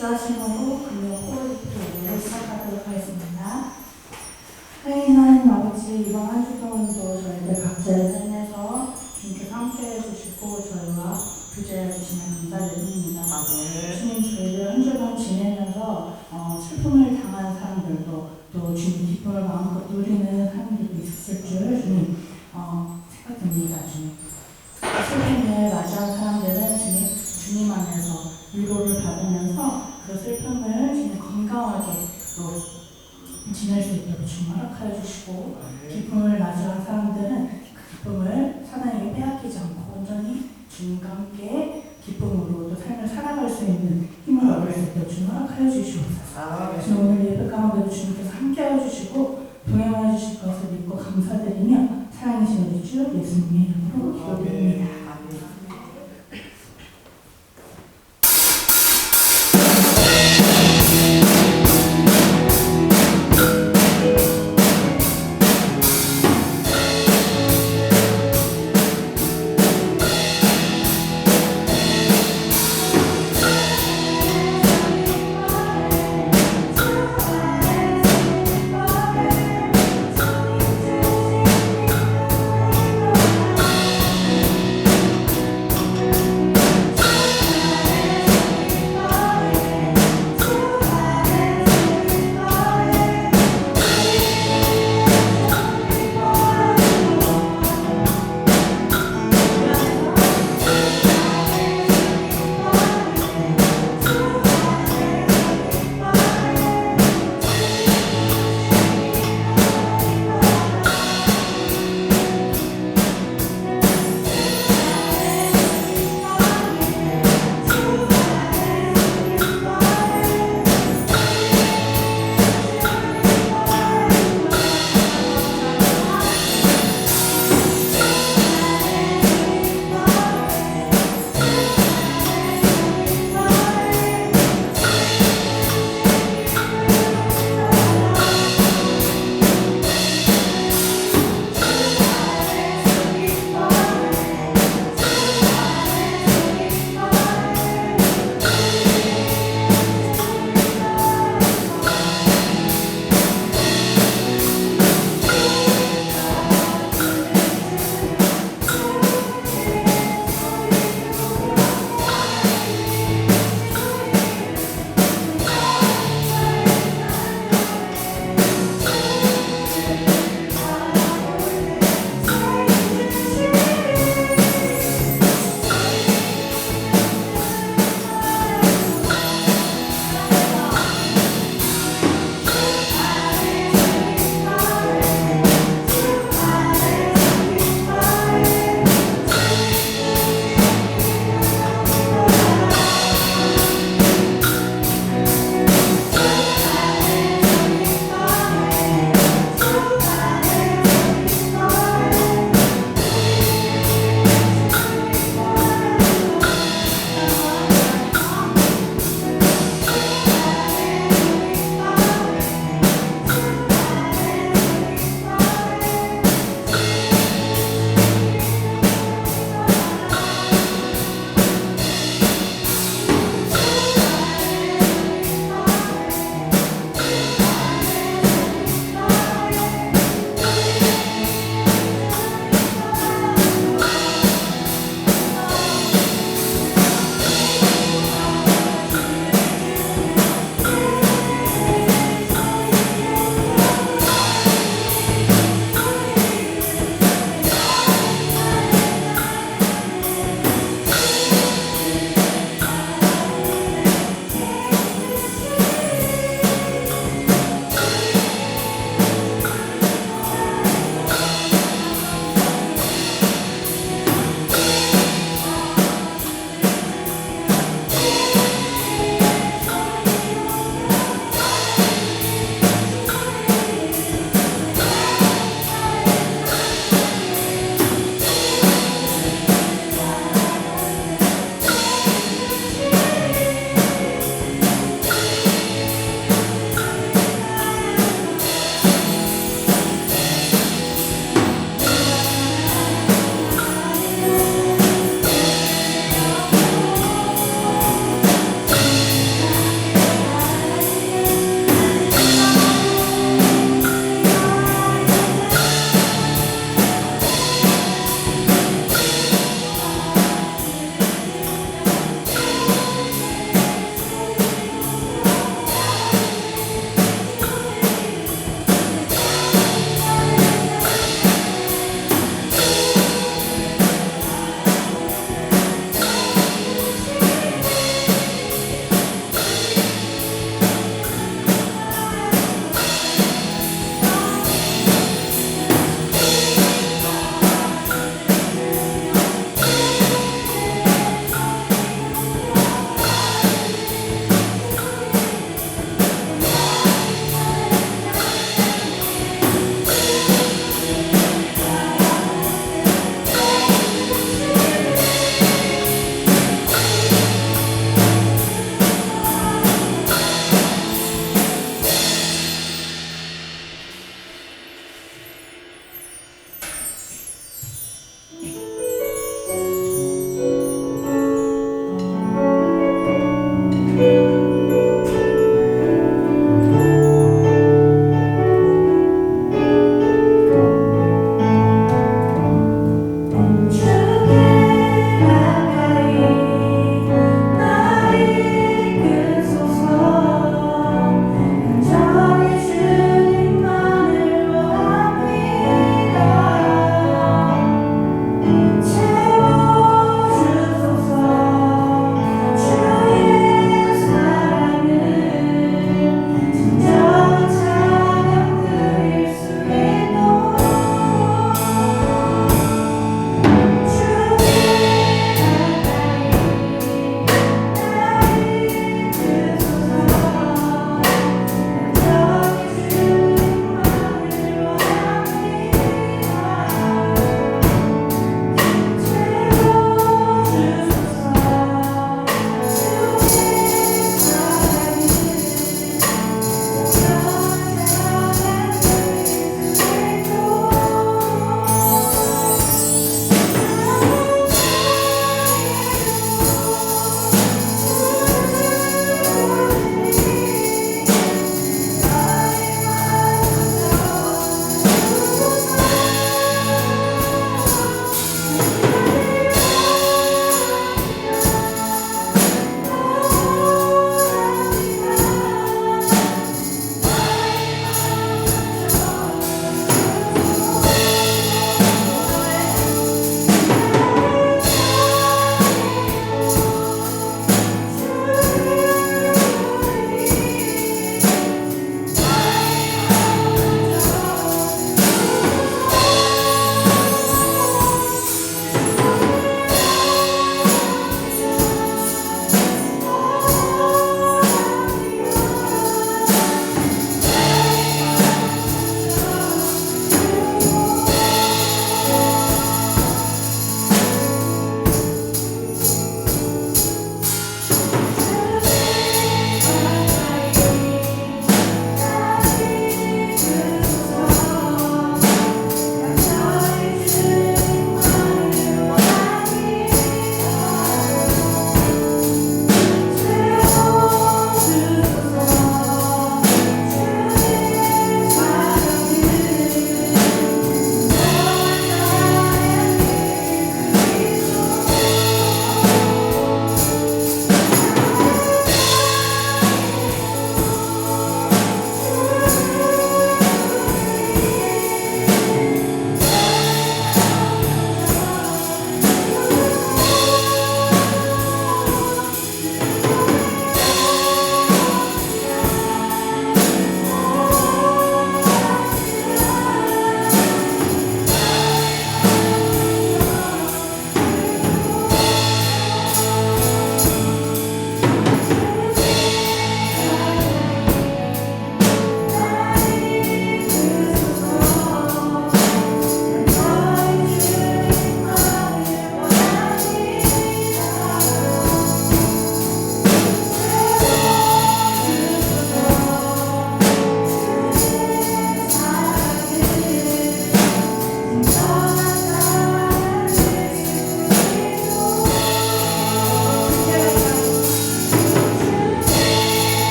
주하심으로 금요 코리토를 시작하도록 하겠습니다. 하나님 아버지, 이번 한 주 동안도 저희들 각자의 삶에서 주님께서 함께 해주시고 저희와 교제해 주시면 감사드립니다. 주님, 저희들 한 주간 지내면서 슬픔을 당한 사람들도 또 주님 기쁨을 마음껏 누리는 사람들도 있을 줄 주님 생각됩니다. 주님, 슬픔을 맞이한 사람들은 주님 안에서 위로를 받으면서 그 슬픔을 주님 건강하게 또 지낼 수 있도록 주님 허락하여 주시고, 기쁨을 맞이한 사람들은 그 기쁨을 사단에게 빼앗기지 않고 온전히 주님과 함께 기쁨으로 또 삶을 살아갈 수 있는 힘을 얻을 수 있도록 주님 허락하여 주시옵소서. 주님, 오늘 예배 가운데도 주님께서 함께하여 주시고 동행하여 주실 것을 믿고 감사드리며 사랑이신 우리 주 예수님의 이름으로 기도드립니다.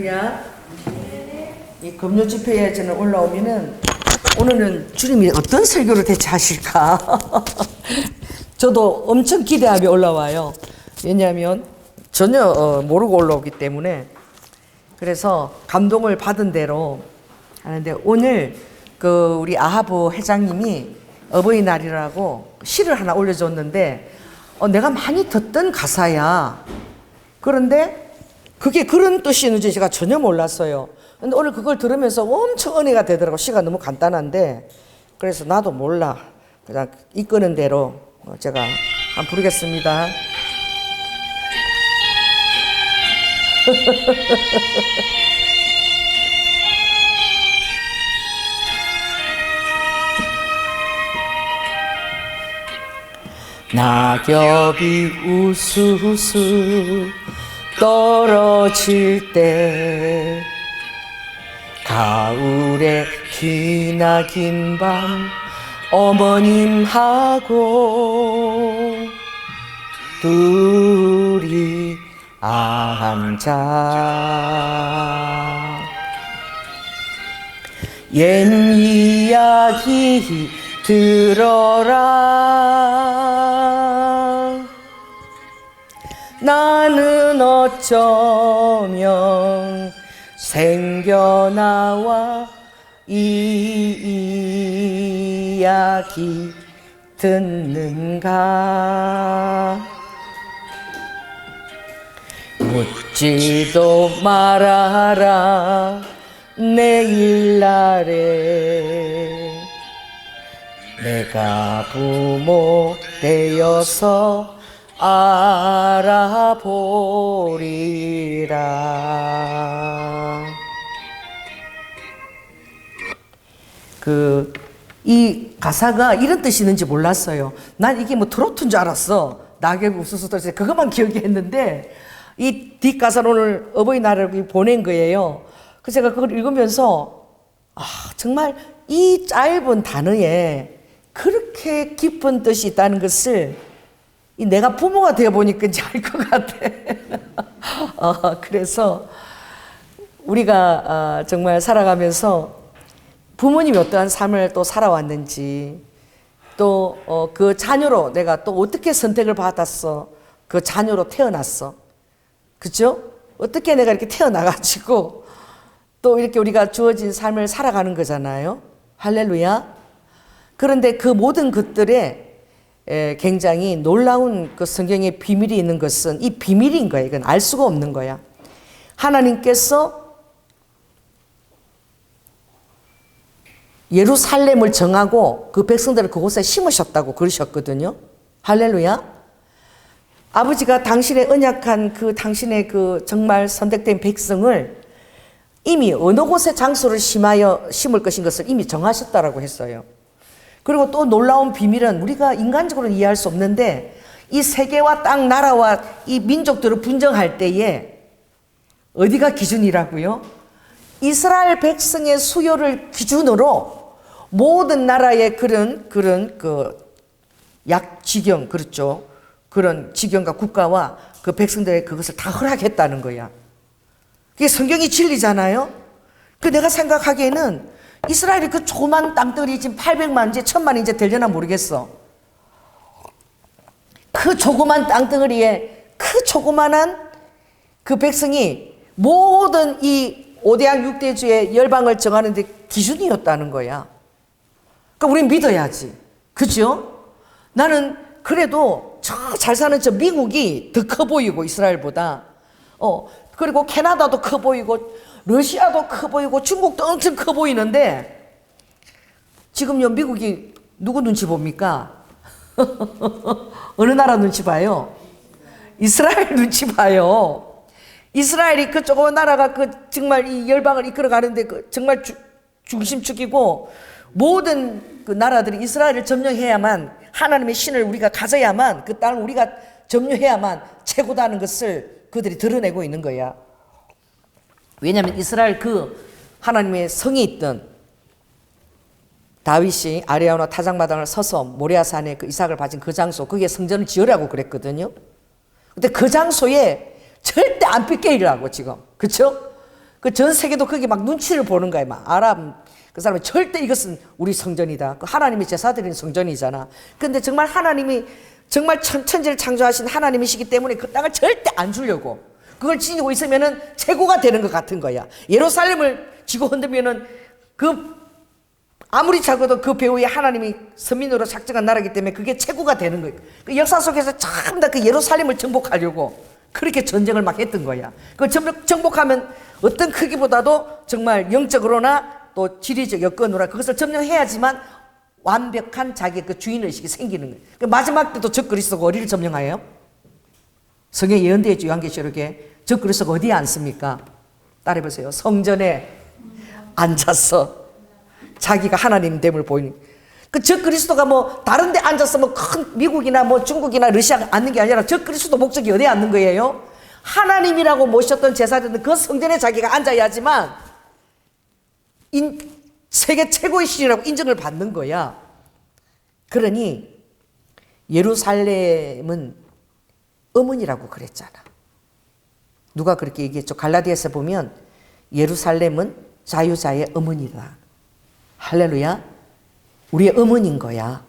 할렐루야. 이 금요 집회에 저는 올라오면은 오늘은 주님이 어떤 설교를 대체 하실까? 저도 엄청 기대하며 올라와요. 왜냐하면 전혀 모르고 올라오기 때문에. 그래서 감동을 받은 대로 하는데, 오늘 그 우리 아하브 회장님이 어버이날이라고 시를 하나 올려줬는데, 내가 많이 듣던 가사야. 그런데 그게 그런 뜻이 있는지 제가 전혀 몰랐어요. 근데 오늘 그걸 들으면서 엄청 은혜가 되더라고. 시가 너무 간단한데. 그래서 나도 몰라. 그냥 이끄는 대로 제가 한번 부르겠습니다. 낙엽이 우수수 떨어질 때, 가을에 기나긴 밤 어머님하고 둘이 앉아 옛 이야기 들어라. 나는 어쩌면 생겨나와 이 이야기 듣는가. 묻지도 말아라 내일날에 내가 부모 되어서 알아보리라. 이 가사가 이런 뜻이 있는지 몰랐어요. 난 이게 뭐 트로트인 줄 알았어. 낙엽이 우수수 떨어질 때 그것만 기억했는데, 이 뒷가사를 오늘 어버이날을 보낸 거예요. 그래서 제가 그걸 읽으면서 정말 이 짧은 단어에 그렇게 깊은 뜻이 있다는 것을 내가 부모가 되어보니까 이제 알 것 같아. 그래서 우리가 정말 살아가면서 부모님이 어떠한 삶을 또 살아왔는지, 또 그 자녀로 내가 또 어떻게 선택을 받았어. 그 자녀로 태어났어. 그죠? 어떻게 내가 이렇게 태어나가지고 또 이렇게 우리가 주어진 삶을 살아가는 거잖아요. 할렐루야. 그런데 그 모든 것들에 굉장히 놀라운 그 성경의 비밀이 있는 것은 이 비밀인 거야. 이건 알 수가 없는 거야. 하나님께서 예루살렘을 정하고 그 백성들을 그곳에 심으셨다고 그러셨거든요. 할렐루야. 아버지가 당신의 언약한 당신의 정말 선택된 백성을 이미 어느 곳에 장소를 심을 것인 것을 이미 정하셨다라고 했어요. 그리고 또 놀라운 비밀은 우리가 인간적으로는 이해할 수 없는데, 이 세계와 땅, 나라와 이 민족들을 분정할 때에 어디가 기준이라고요? 이스라엘 백성의 수요를 기준으로 모든 나라의 그런 약지경, 그렇죠. 그런 지경과 국가와 그 백성들의 그것을 다 허락했다는 거야. 그게 성경이 진리잖아요. 내가 생각하기에는 이스라엘이 그 조그만 땅들이 지금 800만 이제 1000만 이제 되려나 모르겠어. 그 조그만 땅덩어리에 그 조그만한 그 백성이 모든 이 5대양 6대주의 열방을 정하는 데 기준이었다는 거야. 그러니까 우린 믿어야지. 그죠? 나는 그래도 잘 사는 저 미국이 더 커 보이고 이스라엘보다. 그리고 캐나다도 커 보이고 러시아도 커 보이고 중국도 엄청 커 보이는데, 지금요 미국이 누구 눈치 봅니까? 어느 나라 눈치 봐요? 이스라엘 눈치 봐요. 이스라엘이 그 조그만 나라가 정말 이 열방을 이끌어 가는데 정말 중심축이고, 모든 그 나라들이 이스라엘을 점령해야만, 하나님의 신을 우리가 가져야만, 그 땅을 우리가 점령해야만 최고다는 것을 그들이 드러내고 있는 거야. 왜냐하면 이스라엘 하나님의 성이 있던 다윗이 아리아나 타작마당을 서서 모리아산에 이삭을 바친 그 장소, 그게 성전을 지으라고 그랬거든요. 근데 그 장소에 절대 안 삐깨이라고 지금. 그쵸? 그 전 세계도 그게 막 눈치를 보는 거야. 막 아랍 그 사람이 절대 이것은 우리 성전이다. 그 하나님이 제사드리는 성전이잖아. 근데 정말 하나님이 정말 천지를 창조하신 하나님이시기 때문에 그 땅을 절대 안 주려고 그걸 지니고 있으면은 최고가 되는 것 같은 거야. 예루살렘을 쥐고 흔들면은 그 아무리 작아도 그 배후에 하나님이 선민으로 작정한 나라이기 때문에 그게 최고가 되는 거예요. 그 역사 속에서 참 다 그 예루살렘을 정복하려고 그렇게 전쟁을 막 했던 거야. 그 정복하면 어떤 크기보다도 정말 영적으로나 또 지리적 여건으로나 그것을 점령해야지만 완벽한 자기의 그 주인의식이 생기는 거예요. 그 마지막 때도 적그리스도가 어디를 점령하여요? 성경 예언대의 요한계시록에 적그리스도가 어디에 앉습니까? 따라해보세요. 성전에 앉아서 자기가 하나님 됨을 보이는. 그 적그리스도가 뭐 다른 데 앉아서 뭐 큰 미국이나 뭐 중국이나 러시아가 앉는 게 아니라 적그리스도 목적이 어디에 앉는 거예요? 하나님이라고 모셨던 제사장들 그 성전에 자기가 앉아야지만 세계 최고의 신이라고 인정을 받는 거야. 그러니 예루살렘은 어머니라고 그랬잖아. 누가 그렇게 얘기했죠? 갈라디아서 보면 예루살렘은 자유자의 어머니다. 할렐루야. 우리의 어머니인 거야.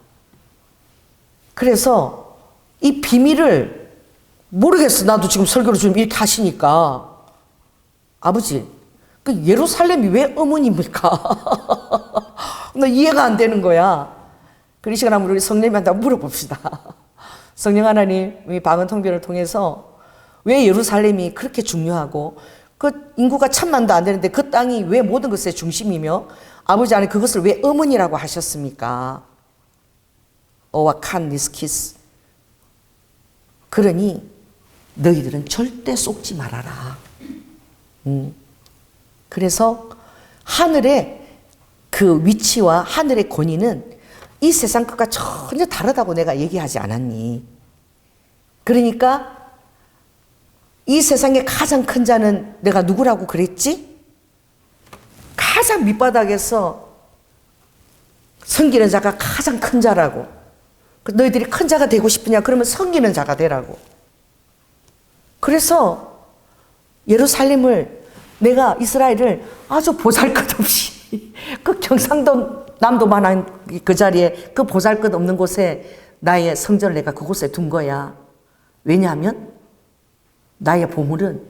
그래서 이 비밀을 모르겠어. 나도 지금 설교를 좀 이렇게 하시니까. 아버지, 그 예루살렘이 왜 어머니입니까? 나 이해가 안 되는 거야. 그런 시간 한번 우리 성령님한테 물어봅시다. 성령 하나님, 이 방언 통변을 통해서 왜 예루살렘이 그렇게 중요하고 그 인구가 1000만도 안 되는데 그 땅이 왜 모든 것의 중심이며 아버지 안에 그것을 왜 어머니라고 하셨습니까? 어와 칸 니스키스. 그러니 너희들은 절대 속지 말아라. 그래서 하늘의 그 위치와 하늘의 권위는 이 세상 것과 전혀 다르다고 내가 얘기하지 않았니? 그러니까 이 세상에 가장 큰 자는 내가 누구라고 그랬지? 가장 밑바닥에서 섬기는 자가 가장 큰 자라고. 너희들이 큰 자가 되고 싶으냐? 그러면 섬기는 자가 되라고. 그래서 예루살렘을 내가 이스라엘을 아주 보잘것없이 그 경상도 남도만한 그 자리에 그 보잘것없는 곳에 나의 성전을 내가 그곳에 둔 거야. 왜냐하면 나의 보물은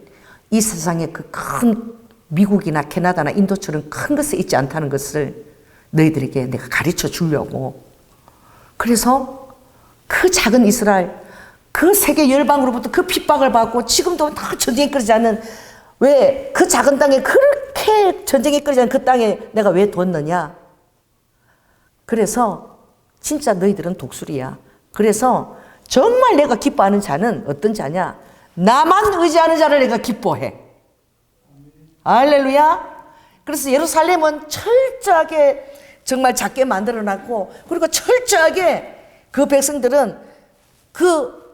이 세상에 그 큰 미국이나 캐나다나 인도처럼 큰 것에 있지 않다는 것을 너희들에게 내가 가르쳐 주려고. 그래서 그 작은 이스라엘, 그 세계 열방으로부터 그 핍박을 받고 지금도 다 전쟁이 끓이지 않는 왜 그 작은 땅에 그렇게 전쟁이 끓이지 않는 그 땅에 내가 왜 뒀느냐. 그래서 진짜 너희들은 독수리야. 그래서 정말 내가 기뻐하는 자는 어떤 자냐? 나만 의지하는 자를 내가 기뻐해. 할렐루야. 그래서 예루살렘은 철저하게 정말 작게 만들어놨고 그리고 철저하게 그 백성들은 그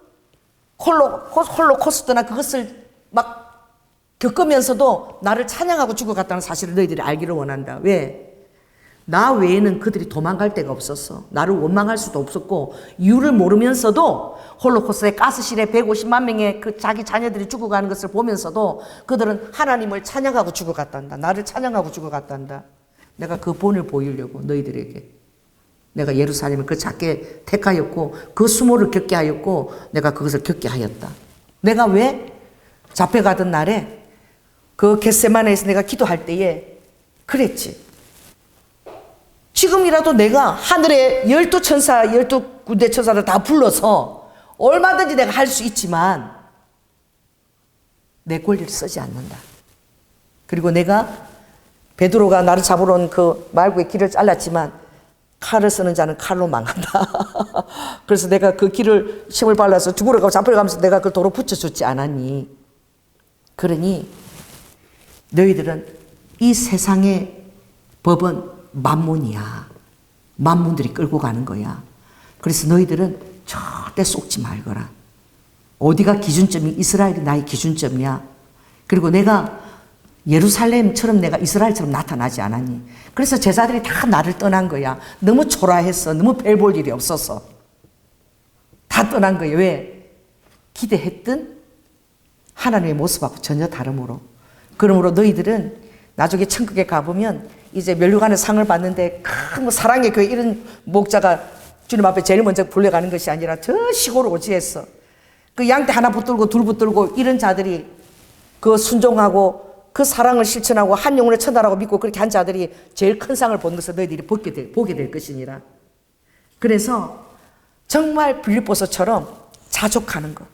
홀로코스트나 그것을 막 겪으면서도 나를 찬양하고 죽어갔다는 사실을 너희들이 알기를 원한다. 왜? 나 외에는 그들이 도망갈 데가 없었어. 나를 원망할 수도 없었고 이유를 모르면서도 홀로코스트의 가스실에 150만 명의 그 자기 자녀들이 죽어가는 것을 보면서도 그들은 하나님을 찬양하고 죽어갔단다. 나를 찬양하고 죽어갔단다. 내가 그 본을 보이려고 너희들에게 내가 예루살렘을 그 작게 택하였고 그 수모를 겪게 하였고 내가 그것을 겪게 하였다. 내가 왜 잡혀가던 날에 그 겟세마네에서 내가 기도할 때에 그랬지. 지금이라도 내가 하늘의 12천사, 12군대 천사를 다 불러서 얼마든지 내가 할 수 있지만 내 권리를 쓰지 않는다. 그리고 내가 베드로가 나를 잡으러 온 그 말구의 길을 잘랐지만 칼을 쓰는 자는 칼로 망한다. 그래서 내가 그 길을 침을 발라서 죽으러 가고 잡혀가면서 내가 그걸 도로 붙여줬지 않았니? 그러니 너희들은 이 세상의 법은 만문이야. 만문들이 끌고 가는 거야. 그래서 너희들은 절대 속지 말거라. 어디가 기준점이 이스라엘이 나의 기준점이야. 그리고 내가 예루살렘처럼 내가 이스라엘처럼 나타나지 않았니? 그래서 제자들이 다 나를 떠난 거야. 너무 초라했어. 너무 별 볼 일이 없어서. 다 떠난 거예요. 왜? 기대했던 하나님의 모습하고 전혀 다르므로. 그러므로 너희들은 나중에 천국에 가보면 이제 면류관의 상을 받는데 큰 사랑의 교회 이런 목자가 주님 앞에 제일 먼저 불려가는 것이 아니라 저 시골 오지에서 그 양떼 하나 붙들고 둘 붙들고 이런 자들이 그 순종하고 그 사랑을 실천하고 한 영혼을 천달하고 믿고 그렇게 한 자들이 제일 큰 상을 본 것을 너희들이 보게 될 것이니라. 그래서 정말 빌립보서처럼 자족하는 것.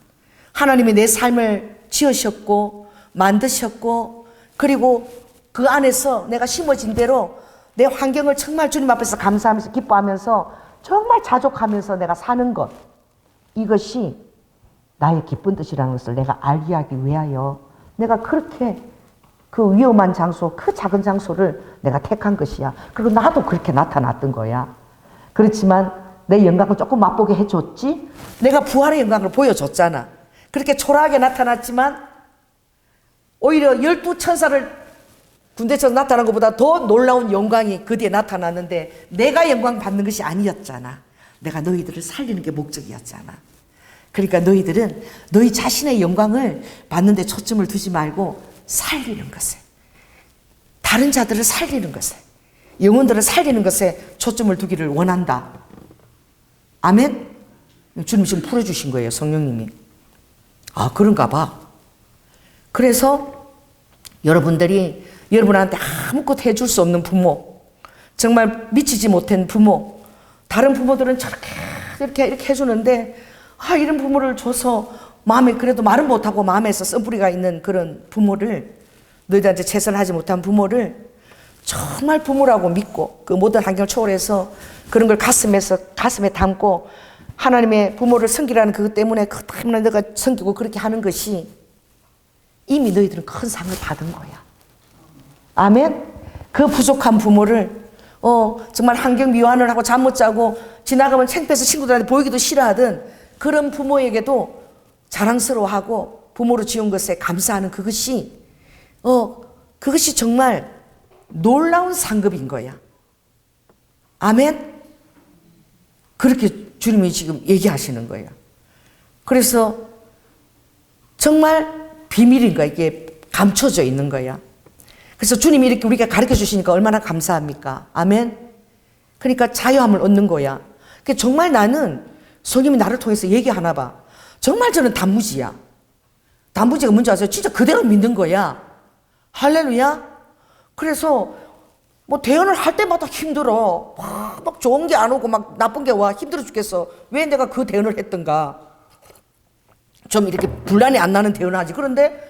하나님이 내 삶을 지으셨고 만드셨고 그리고 그 안에서 내가 심어진 대로 내 환경을 정말 주님 앞에서 감사하면서 기뻐하면서 정말 자족하면서 내가 사는 것. 이것이 나의 기쁜 뜻이라는 것을 내가 알게 하기 위하여 내가 그렇게 그 위험한 장소, 그 작은 장소를 내가 택한 것이야. 그리고 나도 그렇게 나타났던 거야. 그렇지만 내 영광을 조금 맛보게 해줬지? 내가 부활의 영광을 보여줬잖아. 그렇게 초라하게 나타났지만 오히려 12천사를 군대처럼 나타난 것보다 더 놀라운 영광이 그 뒤에 나타났는데 내가 영광 받는 것이 아니었잖아. 내가 너희들을 살리는 게 목적이었잖아. 그러니까 너희들은 너희 자신의 영광을 받는 데 초점을 두지 말고 살리는 것에, 다른 자들을 살리는 것에, 영혼들을 살리는 것에 초점을 두기를 원한다. 아멘? 주님 지금 풀어주신 거예요, 성령님이. 아, 그런가 봐. 그래서 여러분들이 여러분한테 아무것도 해줄 수 없는 부모, 정말 미치지 못한 부모, 다른 부모들은 저렇게 이렇게 해주는데 이런 부모를 줘서 마음에 그래도 말은 못하고 마음에서 쓴뿌리가 있는 그런 부모를, 너희들한테 최선을 하지 못한 부모를 정말 부모라고 믿고 그 모든 환경을 초월해서 그런 걸 가슴에 담고 하나님의 부모를 섬기라는 그것 때문에 내가 섬기고 그렇게 하는 것이 이미 너희들은 큰 상을 받은 거야. 아멘? 그 부족한 부모를 정말 환경 미화를 하고 잠 못 자고 지나가면 창피해서 친구들한테 보이기도 싫어하던 그런 부모에게도 자랑스러워하고 부모로 지은 것에 감사하는 그것이 정말 놀라운 상급인 거야. 아멘? 그렇게 주님이 지금 얘기하시는 거예요. 그래서 정말 비밀인 거야. 이게 감춰져 있는 거야. 그래서 주님이 이렇게 우리가 가르쳐 주시니까 얼마나 감사합니까? 아멘? 그러니까 자유함을 얻는 거야. 그러니까 정말 나는 성령이 나를 통해서 얘기하나 봐. 정말 저는 단무지야. 단무지가 뭔지 아세요? 진짜 그대로 믿는 거야. 할렐루야. 그래서 뭐 대언을 할 때마다 힘들어. 막 좋은 게 안 오고 막 나쁜 게 와. 힘들어 죽겠어. 왜 내가 그 대언을 했던가. 좀 이렇게 분란이 안 나는 대언을 하지. 그런데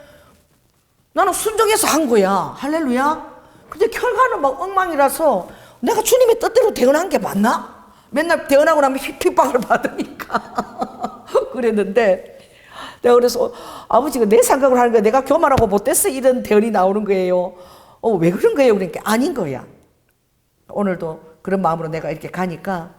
나는 순종해서 한 거야. 할렐루야. 근데 결과는 막 엉망이라서 내가 주님의 뜻대로 대언한 게 맞나? 맨날 대언하고 나면 핍박을 받으니까. 그랬는데 내가 그래서 아버지가 내 생각을 하는 거야. 내가 교만하고 못됐어. 이런 대언이 나오는 거예요. 왜 그런 거예요? 그러니까 아닌 거야. 오늘도 그런 마음으로 내가 이렇게 가니까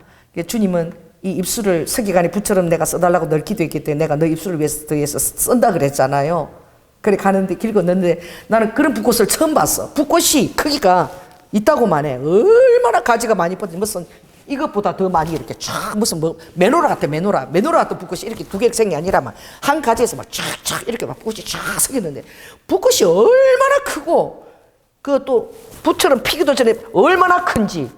주님은 이 입술을 서기관의 붓처럼 내가 써달라고 널 기도했기 때문에 내가 너 입술을 위해서 쓴다 그랬잖아요. 그래 가는데 길 건너는데 나는 그런 붓꽃을 처음 봤어. 붓꽃이 크기가 있다고만 해. 얼마나 가지가 많이 뻗지. 무슨 이것보다 더 많이 이렇게 쫙 무슨 뭐 메노라 같아. 메노라 같은 붓꽃이 이렇게 두 개 생이 아니라 막 한 가지에서 막 쫙쫙 이렇게 막 붓꽃이 쫙 생겼는데 붓꽃이 얼마나 크고 그것도 붓처럼 피기도 전에 얼마나 큰지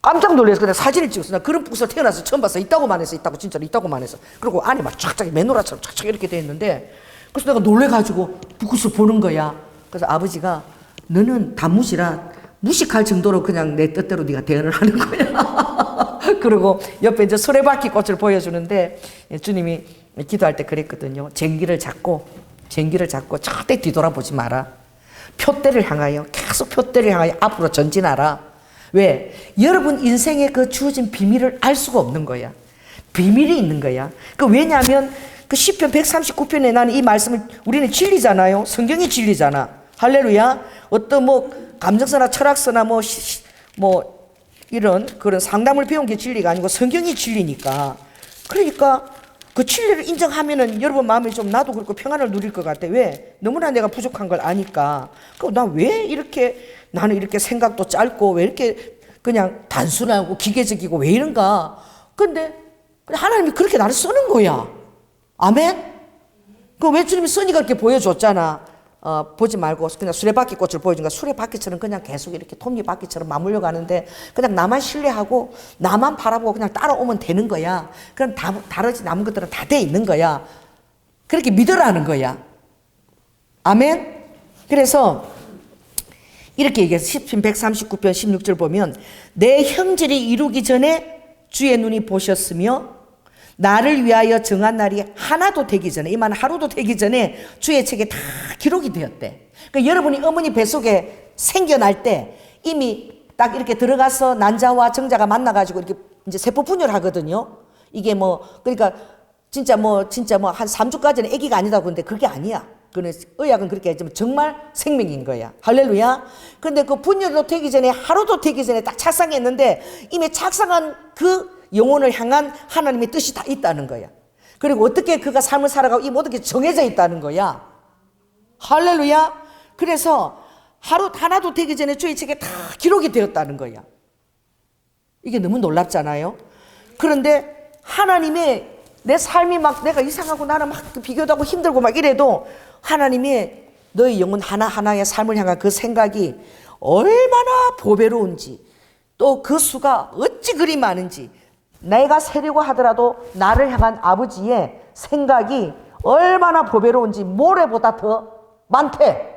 깜짝 놀라서 그냥 사진을 찍었어. 나 그런 붓꽃을 태어나서 처음 봤어. 있다고만 해서 있다고 진짜로 있다고만 해서. 그리고 안에 막 쫙쫙 메노라처럼 쫙쫙 이렇게 돼 있는데 그래서 내가 놀래가지고 붓꽃을 보는 거야. 그래서 아버지가 너는 단무지라 무식할 정도로 그냥 내 뜻대로 네가 대언을 하는 거야. 그리고 옆에 이제 수레바퀴 꽃을 보여주는데 주님이 기도할 때 그랬거든요. 쟁기를 잡고 절대 뒤돌아보지 마라. 표대를 향하여 계속 표대를 향하여 앞으로 전진하라. 왜? 여러분 인생의 그 주어진 비밀을 알 수가 없는 거야. 비밀이 있는 거야. 왜냐하면 그 시편 139편에 나는 이 말씀을 우리는 진리잖아요. 성경이 진리잖아. 할렐루야. 어떤 뭐 감정서나 철학서나 뭐 이런 그런 상담을 배운 게 진리가 아니고 성경이 진리니까. 그러니까 그 진리를 인정하면은 여러분 마음에 좀 나도 그렇고 평안을 누릴 것 같아. 왜? 너무나 내가 부족한 걸 아니까. 그럼 나 왜 이렇게 나는 이렇게 생각도 짧고 왜 이렇게 그냥 단순하고 기계적이고 왜 이런가? 근데 하나님이 그렇게 나를 쓰는 거야. 아멘? 그 왜 주님이 쓰니까 이렇게 보여줬잖아. 보지 말고 그냥 수레바퀴 꽃을 보여주니까 수레바퀴처럼 그냥 계속 이렇게 톱니바퀴처럼 맞물려 가는데 그냥 나만 신뢰하고 나만 바라보고 그냥 따라오면 되는 거야. 그럼 다르지 남은 것들은 다 돼 있는 거야. 그렇게 믿으라는 거야. 아멘? 그래서 이렇게 얘기해서 시편 139편 16절 보면 내 형질이 이루기 전에 주의 눈이 보셨으며 나를 위하여 정한 날이 하나도 되기 전에, 이 말은 하루도 되기 전에 주의 책에 다 기록이 되었대. 그러니까 여러분이 어머니 뱃속에 생겨날 때 이미 딱 이렇게 들어가서 난자와 정자가 만나가지고 이렇게 이제 세포 분열하거든요. 이게 그러니까 진짜 한 3주까지는 아기가 아니다고 그러는데 그게 아니야. 그는 의학은 그렇게 하지만 정말 생명인 거야. 할렐루야. 근데 그 분열도 되기 전에 하루도 되기 전에 딱 착상했는데 이미 착상한 그 영혼을 향한 하나님의 뜻이 다 있다는 거야. 그리고 어떻게 그가 삶을 살아가고 이 모든 게 정해져 있다는 거야. 할렐루야. 그래서 하루 하나도 되기 전에 주의 책에 다 기록이 되었다는 거야. 이게 너무 놀랍잖아요. 그런데 하나님의 내 삶이 막 내가 이상하고 나는 막 비교도 하고 힘들고 막 이래도 하나님이 너의 영혼 하나하나의 삶을 향한 그 생각이 얼마나 보배로운지 또 그 수가 어찌 그리 많은지 내가 세려고 하더라도 나를 향한 아버지의 생각이 얼마나 보배로운지 모래보다 더 많대.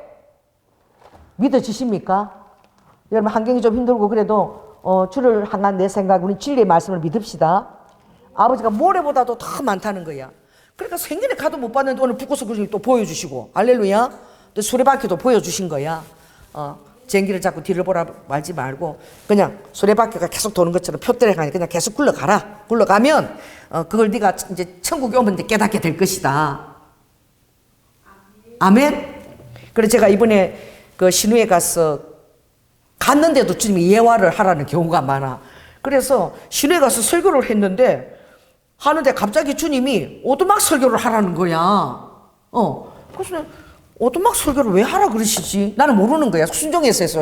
믿어지십니까? 여러분 환경이 좀 힘들고 그래도 주를 향한 내 생각 우리 진리의 말씀을 믿읍시다. 아버지가 모래보다도 더 많다는 거야. 그러니까 생전에 가도 못 봤는데 오늘 북구석 그림을 또 보여주시고 할렐루야. 또 수레바퀴도 보여주신 거야. 쟁기를 잡고 뒤를 보라 말지 말고 그냥 수레바퀴가 계속 도는 것처럼 표대를 가니 그냥 계속 굴러가라. 굴러가면 그걸 네가 이제 천국에 오면 깨닫게 될 것이다. 아멘. 그래서 제가 이번에 그 신우에 갔는데도 주님이 예화를 하라는 경우가 많아. 그래서 신우에 가서 설교를 했는데 하는데 갑자기 주님이 오두막 설교를 하라는 거야. 그래서 오두막 설교를 왜 하라 그러시지? 나는 모르는 거야. 순종해서 해서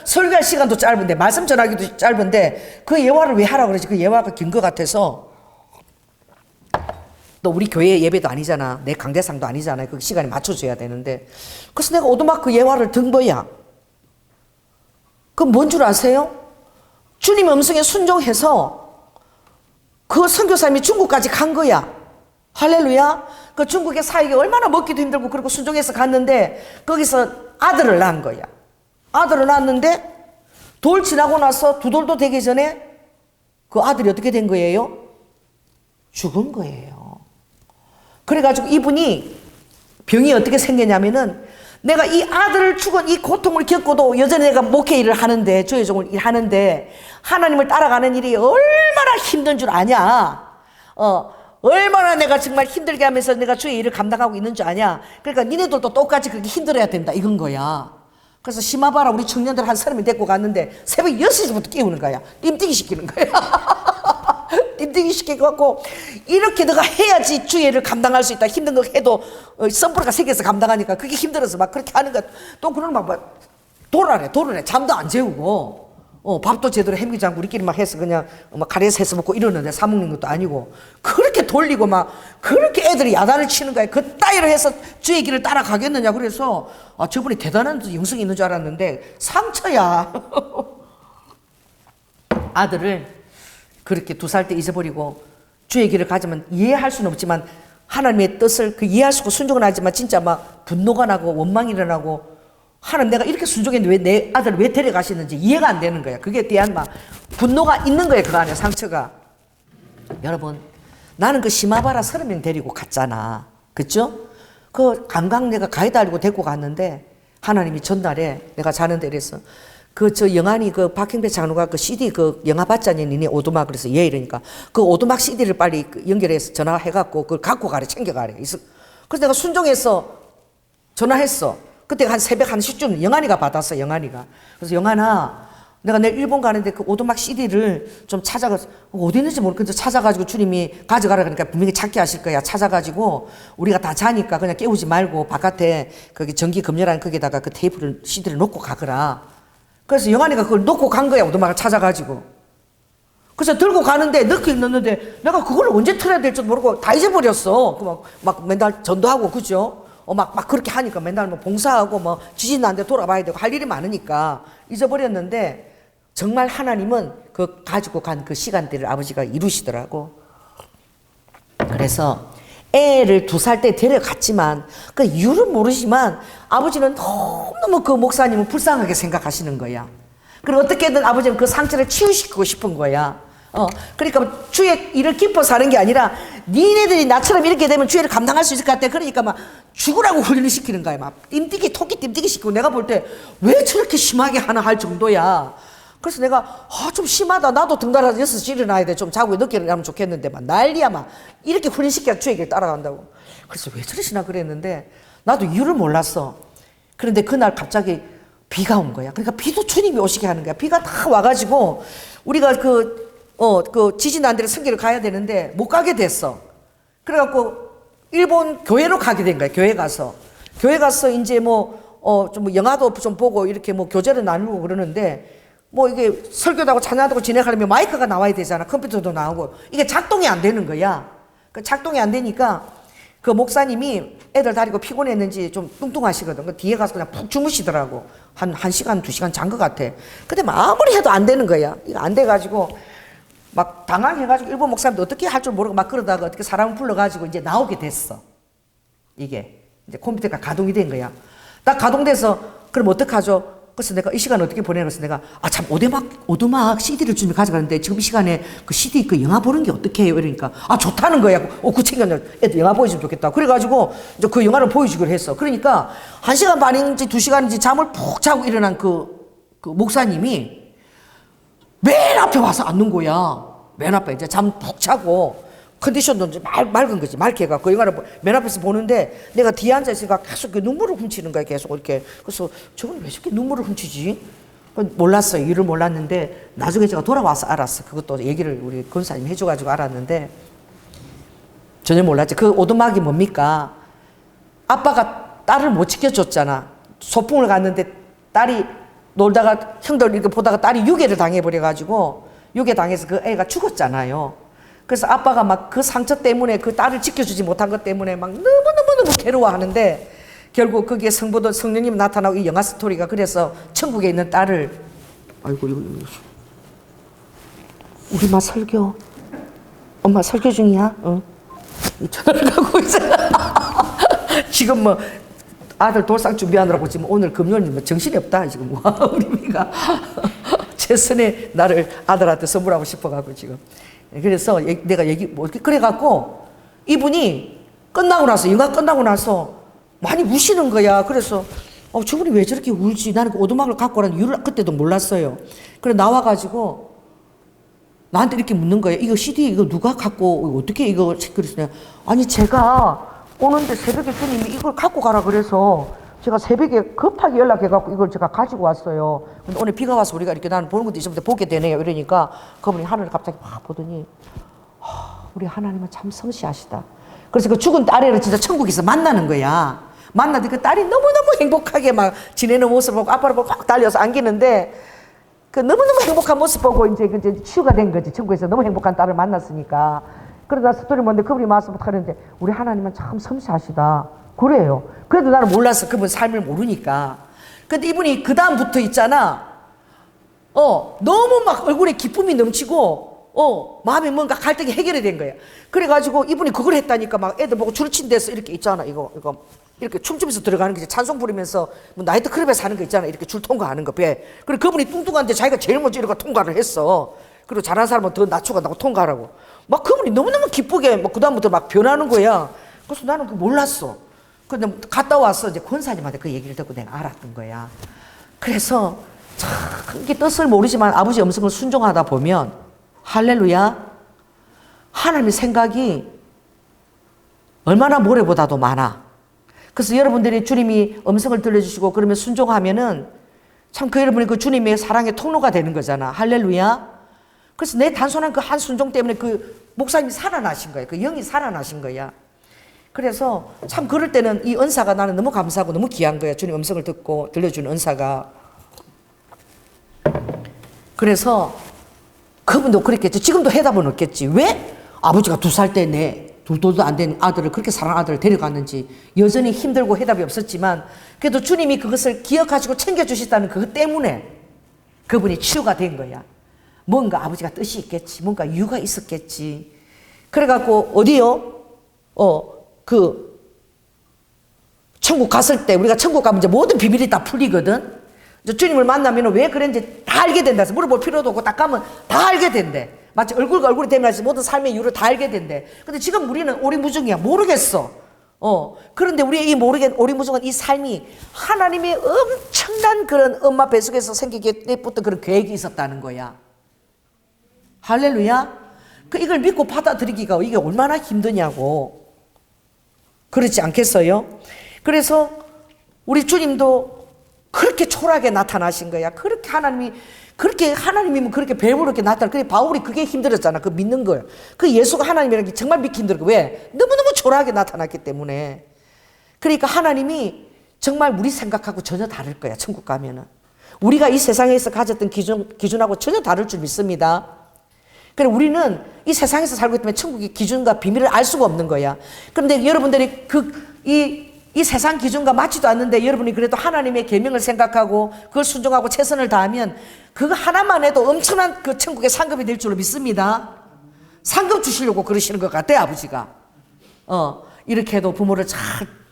설교할 시간도 짧은데 말씀 전하기도 짧은데 그 예화를 왜 하라 그러지? 그 예화가 긴 것 같아서 또 우리 교회 예배도 아니잖아. 내 강대상도 아니잖아요. 그 시간에 맞춰줘야 되는데 그래서 내가 오두막 그 예화를 든 거야. 그럼 뭔 줄 아세요? 주님의 음성에 순종해서 그 선교사님이 중국까지 간 거야. 할렐루야. 그 중국의 사역이 얼마나 먹기도 힘들고 그리고 순종해서 갔는데 거기서 아들을 낳은 거야. 아들을 낳았는데 돌 지나고 나서 두 돌도 되기 전에 그 아들이 어떻게 된 거예요? 죽은 거예요. 그래가지고 이분이 병이 어떻게 생겼냐면은 내가 이 아들을 죽은 이 고통을 겪고도 여전히 내가 목회 일을 하는데 주의 종을 일하는데 하나님을 따라가는 일이 얼마나 힘든 줄 아냐. 얼마나 내가 정말 힘들게 하면서 내가 주의 일을 감당하고 있는 줄 아냐. 그러니까 니네들도 똑같이 그렇게 힘들어야 된다 이건 거야. 그래서 심화바라 우리 청년들 한 30명 데리고 갔는데 새벽 6시부터 깨우는 거야. 림뛰기 시키는 거야. 림뛰기 시켜갖고 이렇게 너가 해야지 주의 일을 감당할 수 있다. 힘든 거 해도 선불가 세계에서 감당하니까 그게 힘들어서 막 그렇게 하는 거야. 또 그런 막 돌을 해. 잠도 안 재우고 밥도 제대로 햄기지 않고 우리끼리 막 해서 그냥 막 가래에서 해서 먹고 이러는데 사 먹는 것도 아니고 그렇게 돌리고 막 그렇게 애들이 야단을 치는 거야. 그 따위로 해서 주의 길을 따라가겠느냐. 그래서 저분이 대단한 영성이 있는 줄 알았는데 상처야. 아들을 그렇게 2살 때 잊어버리고 주의 길을 가지면 이해할 수는 없지만 하나님의 뜻을 이해할 수 없고 순종은 하지만 진짜 막 분노가 나고 원망이 일어나고 하나님 내가 이렇게 순종했는데 왜 내 아들을 왜 데려가시는지 이해가 안 되는 거야. 그게 대한 막 분노가 있는 거예요. 그 안에 상처가. 여러분 나는 그 시마바라 30명 데리고 갔잖아. 그쵸? 그 관광 내가 가이드 알고 데리고 갔는데 하나님이 전날에 내가 자는데 이래서 저 영환이 박형배 장로가 그 CD 영화 봤잖니 니네 오두막 그래서 예 이러니까 그 오두막 CD를 빨리 연결해서 전화해갖고 그걸 갖고 가래 챙겨가래. 그래서 내가 순종해서 전화했어. 그때 한 새벽 1시쯤 영환이가 받았어. 영환이가. 그래서 영환아 내가 내일 일본 가는데 그 오두막 CD를 좀 찾아가서 어디 있는지 모르겠는데 찾아가지고 주님이 가져가라 그러니까 분명히 찾게 하실 거야. 찾아가지고 우리가 다 자니까 그냥 깨우지 말고 바깥에 거기 전기 검열하는 거기다가 그 테이프를 CD를 놓고 가거라. 그래서 영환이가 그걸 놓고 간 거야. 오두막을 찾아가지고. 그래서 들고 가는데 넣긴 넣는데 내가 그걸 언제 틀어야 될지도 모르고 다 잊어버렸어. 막 맨날 전도하고 그죠? 막 그렇게 하니까 맨날 뭐 봉사하고 뭐 지진 난데 돌아봐야 되고 할 일이 많으니까 잊어버렸는데 정말 하나님은 그 가지고 간 그 시간대를 아버지가 이루시더라고. 그래서 애를 2살 때 데려갔지만 그 이유를 모르지만 아버지는 너무너무 그 목사님을 불쌍하게 생각하시는 거야. 그리고 어떻게든 아버지는 그 상처를 치유시키고 싶은 거야. 그러니까 주의 일을 기뻐서 하는 게 아니라 니네들이 나처럼 이렇게 되면 주의를 감당할 수 있을 것 같아. 그러니까 막 죽으라고 훈련을 시키는 거야. 막 띵뛰기 토끼 띵뛰기 시키고 내가 볼 때 왜 저렇게 심하게 하나 할 정도야. 그래서 내가 좀 심하다. 나도 등달아서 6시 일어나야 돼. 좀 자고 늦게 일어나면 좋겠는데 막 난리야. 막 이렇게 훈련시켜야 주의 길 따라간다고. 그래서 왜 저러시나 그랬는데 나도 이유를 몰랐어. 그런데 그날 갑자기 비가 온 거야. 그러니까 비도 주님이 오시게 하는 거야. 비가 다 와가지고 우리가 그 지진 난 데를 승기를 가야 되는데 못 가게 됐어. 그래갖고 일본 교회로 가게 된 거야. 교회 가서 이제 좀 영화도 좀 보고 이렇게 뭐 교제를 나누고 그러는데 뭐 이게 설교도 하고 찬양하고 진행하려면 마이크가 나와야 되잖아. 컴퓨터도 나오고 이게 작동이 안 되는 거야. 그 작동이 안 되니까 그 목사님이 애들 다리고 피곤했는지 좀 뚱뚱하시거든. 그 뒤에 가서 그냥 푹 주무시더라고. 한 1시간, 2시간 잔 것 같아. 근데 아무리 해도 안 되는 거야. 이거 안 돼가지고 막 당황해가지고 일본 목사님도 어떻게 할 줄 모르고 막 그러다가 어떻게 사람을 불러가지고 이제 나오게 됐어. 이게 이제 컴퓨터가 가동이 된 거야. 딱 가동돼서 그럼 어떡하죠? 그래서 내가 이 시간 어떻게 보내는 그래서 내가 참 오두막 CD를 주면 가져가는데 지금 이 시간에 그 CD 그 영화 보는 게 어떻게 해요? 이러니까 좋다는 거야. 그 챙겼냐? 애들 영화 보여주면 좋겠다. 그래가지고 이제 그 영화를 보여주기로 했어. 그러니까 1시간 반인지 2시간인지 잠을 푹 자고 일어난 그 목사님이 맨 앞에 와서 앉는 거야. 맨 앞에 이제 잠 푹 자고 컨디션도 이제 맑은 거지. 맑게 해갖고 그 영화를 맨 앞에서 보는데 내가 뒤에 앉아있으니까 계속 눈물을 훔치는 거야. 계속 이렇게. 그래서 저건 왜 저렇게 눈물을 훔치지? 몰랐어요. 이유를 몰랐는데 나중에 제가 돌아와서 알았어. 그것도 얘기를 우리 권사님 해줘가지고 알았는데 전혀 몰랐지. 그 오두막이 뭡니까? 아빠가 딸을 못 지켜줬잖아. 소풍을 갔는데 딸이 놀다가 형들 이렇게 보다가 딸이 유괴를 당해버려가지고 유괴 당해서 그 애가 죽었잖아요. 그래서 아빠가 막 그 상처 때문에 그 딸을 지켜주지 못한 것 때문에 막 너무너무 괴로워하는데 결국 거기에 성령님이 나타나고 이 영화 스토리가 그래서 천국에 있는 딸을 아이고 이거 우리 엄마 설교 엄마 설교 중이야? 전화를 가고 있어. 지금 뭐 아들 돌상 준비하느라고 지금 오늘 금요일 뭐 정신이 없다 지금 우리 미가 최선의 나를 아들한테 선물하고 싶어가지고 지금. 그래서 내가 그래갖고 이분이 끝나고 나서 영화 끝나고 나서 많이 우시는 거야. 그래서 저분이 왜 저렇게 울지? 나는 그 오두막을 갖고 오라는 이유를 그때도 몰랐어요. 그래 나와가지고 나한테 이렇게 묻는 거예요. 이거 CD 이거 누가 갖고 어떻게 이거 그랬어요? 아니 제가 오는데 새벽에 주님이 이걸 갖고 가라 그래서 제가 새벽에 급하게 연락해갖고 이걸 제가 가지고 왔어요. 근데 오늘 비가 와서 우리가 이렇게 나는 보는 것도 있으면 보게 되네요. 이러니까 그분이 하늘을 갑자기 확 보더니 우리 하나님은 참 성실하시다. 그래서 그 죽은 딸애를 진짜 천국에서 만나는 거야. 만나더니 그 딸이 너무너무 행복하게 막 지내는 모습 보고 아빠를 보고 막 달려서 안기는데 그 너무너무 행복한 모습 보고 이제 치유가 된 거지. 천국에서 너무 행복한 딸을 만났으니까. 그러다 스토리 뭔데 그분이 말씀부터 하는데 우리 하나님은 참 섬세하시다. 그래요. 그래도 나는 몰랐어. 그분 삶을 모르니까. 근데 이분이 그 다음부터 있잖아. 너무 막 얼굴에 기쁨이 넘치고, 마음에 뭔가 갈등이 해결이 된 거야. 그래가지고 이분이 그걸 했다니까 막 애들 보고 줄친 데서 이렇게 있잖아. 이거. 이렇게 춤추면서 들어가는 게 찬송 부르면서 뭐 나이트클럽에서 하는 거 있잖아. 이렇게 줄 통과하는 거 배. 그리고 그분이 뚱뚱한데 자기가 제일 먼저 이렇게 통과를 했어. 그리고 잘하는 사람은 더 낮춰간다고 통과하라고. 막 그분이 너무너무 기쁘게 막 그다음부터 막 변하는 거야. 그래서 나는 그거 몰랐어. 근데 갔다 와서 이제 권사님한테 그 얘기를 듣고 내가 알았던 거야. 그래서 참 이게 뜻을 모르지만 아버지 음성을 순종하다 보면 할렐루야 하나님의 생각이 얼마나 모래보다도 많아. 그래서 여러분들이 주님이 음성을 들려주시고 그러면 순종하면은 참 그 여러분이 그 주님의 사랑의 통로가 되는 거잖아. 할렐루야. 그래서 내 단순한 그 한 순종 때문에 그 목사님이 살아나신 거야. 그 영이 살아나신 거야. 그래서 참 그럴 때는 이 은사가 나는 너무 감사하고 너무 귀한 거야. 주님 음성을 듣고 들려주는 은사가. 그래서 그분도 그랬겠지. 지금도 해답은 없겠지. 왜? 아버지가 2살 때 둘도 안 된 아들을, 그렇게 사랑하는 아들을 데려갔는지 여전히 힘들고 해답이 없었지만 그래도 주님이 그것을 기억하시고 챙겨주셨다는 그것 때문에 그분이 치유가 된 거야. 뭔가 아버지가 뜻이 있겠지. 뭔가 이유가 있었겠지. 그래갖고 어디요? 천국 갔을 때, 우리가 천국 가면 이제 모든 비밀이 다 풀리거든. 이제 주님을 만나면 왜 그랬는지 다 알게 된다 해서 물어볼 필요도 없고 딱 가면 다 알게 된대. 마치 얼굴과 얼굴이 되면서 모든 삶의 이유를 다 알게 된대. 근데 지금 우리는 오리무중이야. 모르겠어. 그런데 우리의 이 오리무중한 이 삶이 하나님의 엄청난 그런 엄마 뱃속에서 생기게 때부터 그런 계획이 있었다는 거야. 할렐루야. 이걸 믿고 받아들이기가 이게 얼마나 힘드냐고. 그렇지 않겠어요? 그래서 우리 주님도 그렇게 초라하게 나타나신 거야. 그렇게 하나님이면 그렇게 배부르게 나타나. 그래 바울이 그게 힘들었잖아. 그 믿는 걸. 그 예수가 하나님이라는 게 정말 믿기 힘들고. 왜? 너무너무 초라하게 나타났기 때문에. 그러니까 하나님이 정말 우리 생각하고 전혀 다를 거야. 천국 가면은. 우리가 이 세상에서 가졌던 기준하고 전혀 다를 줄 믿습니다. 그래 우리는 이 세상에서 살고 있기 때문에 천국의 기준과 비밀을 알 수가 없는 거야. 그런데 여러분들이 이 세상 기준과 맞지도 않는데 여러분이 그래도 하나님의 계명을 생각하고 그걸 순종하고 최선을 다하면 그거 하나만 해도 엄청난 그 천국의 상급이 될 줄로 믿습니다. 상급 주시려고 그러시는 것 같아요, 아버지가. 이렇게 해도 부모를 잘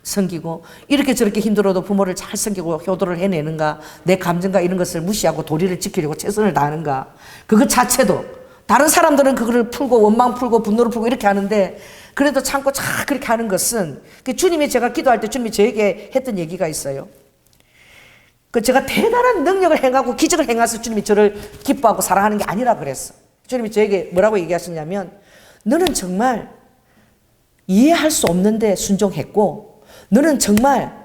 섬기고 이렇게 저렇게 힘들어도 부모를 잘 섬기고 효도를 해내는가, 내 감정과 이런 것을 무시하고 도리를 지키려고 최선을 다하는가. 그것 자체도 다른 사람들은 그거를 풀고 원망 풀고 분노를 풀고 이렇게 하는데 그래도 참고 잘 그렇게 하는 것은 주님이 제가 기도할 때 주님이 저에게 했던 얘기가 있어요. 제가 대단한 능력을 행하고 기적을 행해서 주님이 저를 기뻐하고 사랑하는 게 아니라 그랬어. 주님이 저에게 뭐라고 얘기하셨냐면 너는 정말 이해할 수 없는데 순종했고 너는 정말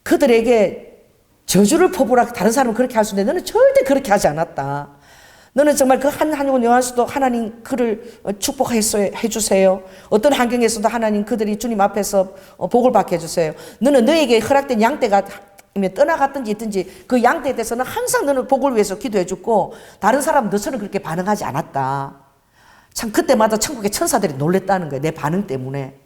그들에게 저주를 퍼부으라 다른 사람은 그렇게 할 수 있는데 너는 절대 그렇게 하지 않았다. 너는 정말 그 한국은 요한수도 하나님 그를 축복해주세요. 어떤 환경에서도 하나님 그들이 주님 앞에서 복을 받게 해주세요. 너는 너에게 허락된 양떼가 떠나갔든지 있든지 그 양떼에 대해서는 항상 너는 복을 위해서 기도해줬고 다른 사람은 너처럼 그렇게 반응하지 않았다. 참 그때마다 천국의 천사들이 놀랬다는 거예요. 내 반응 때문에.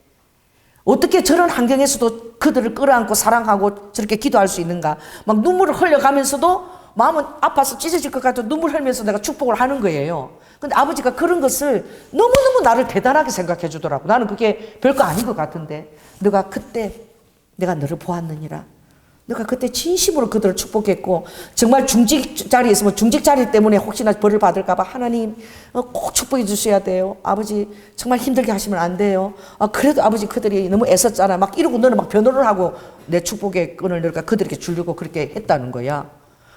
어떻게 저런 환경에서도 그들을 끌어안고 사랑하고 저렇게 기도할 수 있는가. 막 눈물을 흘려가면서도 마음은 아파서 찢어질 것 같아 눈물 흘리면서 내가 축복을 하는 거예요. 근데 아버지가 그런 것을 너무너무 나를 대단하게 생각해 주더라고. 나는 그게 별거 아닌 것 같은데 너가 그때 내가 너를 보았느니라. 너가 그때 진심으로 그들을 축복했고 정말 중직 자리에 있으면 중직 자리 때문에 혹시나 벌을 받을까 봐 하나님 꼭 축복해 주셔야 돼요. 아버지 정말 힘들게 하시면 안 돼요. 그래도 아버지 그들이 너무 애썼잖아. 막 이러고 너는 막 변호를 하고 내 축복의 끈을 너가 그들에게 주려고 그렇게 했다는 거야.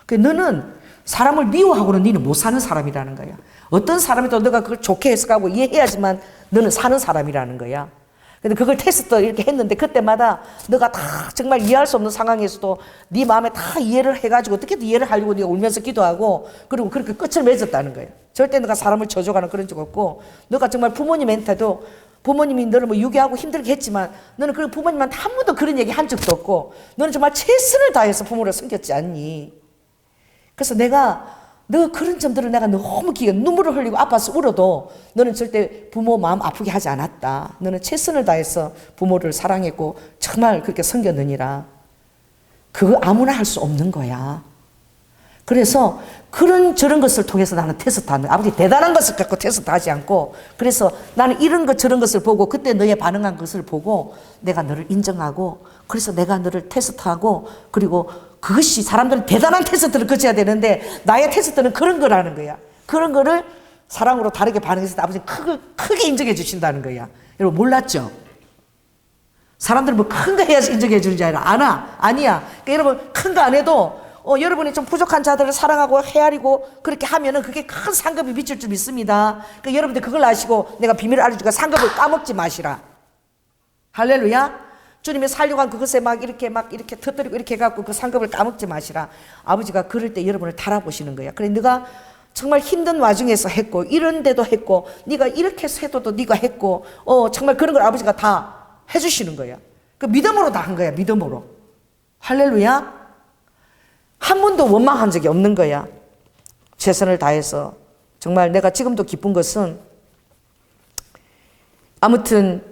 너는 사람을 미워하고는 너는 못 사는 사람이라는 거야. 어떤 사람이도 너가 그걸 좋게 해석하고 이해해야지만 너는 사는 사람이라는 거야. 근데 그걸 테스트 이렇게 했는데 그때마다 너가 다 정말 이해할 수 없는 상황에서도 네 마음에 다 이해를 해가지고 어떻게든 이해를 하려고 네가 울면서 기도하고 그리고 그렇게 끝을 맺었다는 거야. 절대 너가 사람을 저주하거나 그런 적 없고 너가 정말 부모님한테도 부모님이 너를 유괴하고 힘들게 했지만 너는 그 부모님한테 한 번도 그런 얘기 한 적도 없고 너는 정말 최선을 다해서 부모를 섬겼지 않니? 그래서 너 그런 점들을 내가 너무 눈물을 흘리고 아파서 울어도 너는 절대 부모 마음 아프게 하지 않았다. 너는 최선을 다해서 부모를 사랑했고 정말 그렇게 섬겼느니라. 그거 아무나 할 수 없는 거야. 그래서 저런 것을 통해서 나는 테스트하는 아버지 대단한 것을 갖고 테스트하지 않고 그래서 나는 이런 것 저런 것을 보고 그때 너의 반응한 것을 보고 내가 너를 인정하고 그래서 내가 너를 테스트하고 그리고 그것이 사람들은 대단한 테스트를 거쳐야 되는데 나의 테스트는 그런 거라는 거야. 그런 거를 사랑으로 다르게 반응했을 때 아버지는 크게 인정해 주신다는 거야. 여러분 몰랐죠? 사람들은 뭐 큰 거 해야지 인정해 주는 줄 알아? 아니야. 그러니까 여러분 큰 거 안 해도 여러분이 좀 부족한 자들을 사랑하고 헤아리고 그렇게 하면은 그게 큰 상급이 미칠 줄 믿습니다. 그러니까 여러분들 그걸 아시고 내가 비밀을 알려주니까 상급을 까먹지 마시라. 할렐루야. 주님이 살려고 한 그것에 막 이렇게 터뜨리고 이렇게 해갖고 그 상급을 까먹지 마시라. 아버지가 그럴 때 여러분을 달아보시는 거야. 그래 네가 정말 힘든 와중에서 했고 이런데도 했고 네가 이렇게 해서 해도 네가 했고 정말 그런 걸 아버지가 다 해주시는 거야. 그 믿음으로 다 한 거야. 믿음으로. 할렐루야. 한 번도 원망한 적이 없는 거야. 최선을 다해서. 정말 내가 지금도 기쁜 것은 아무튼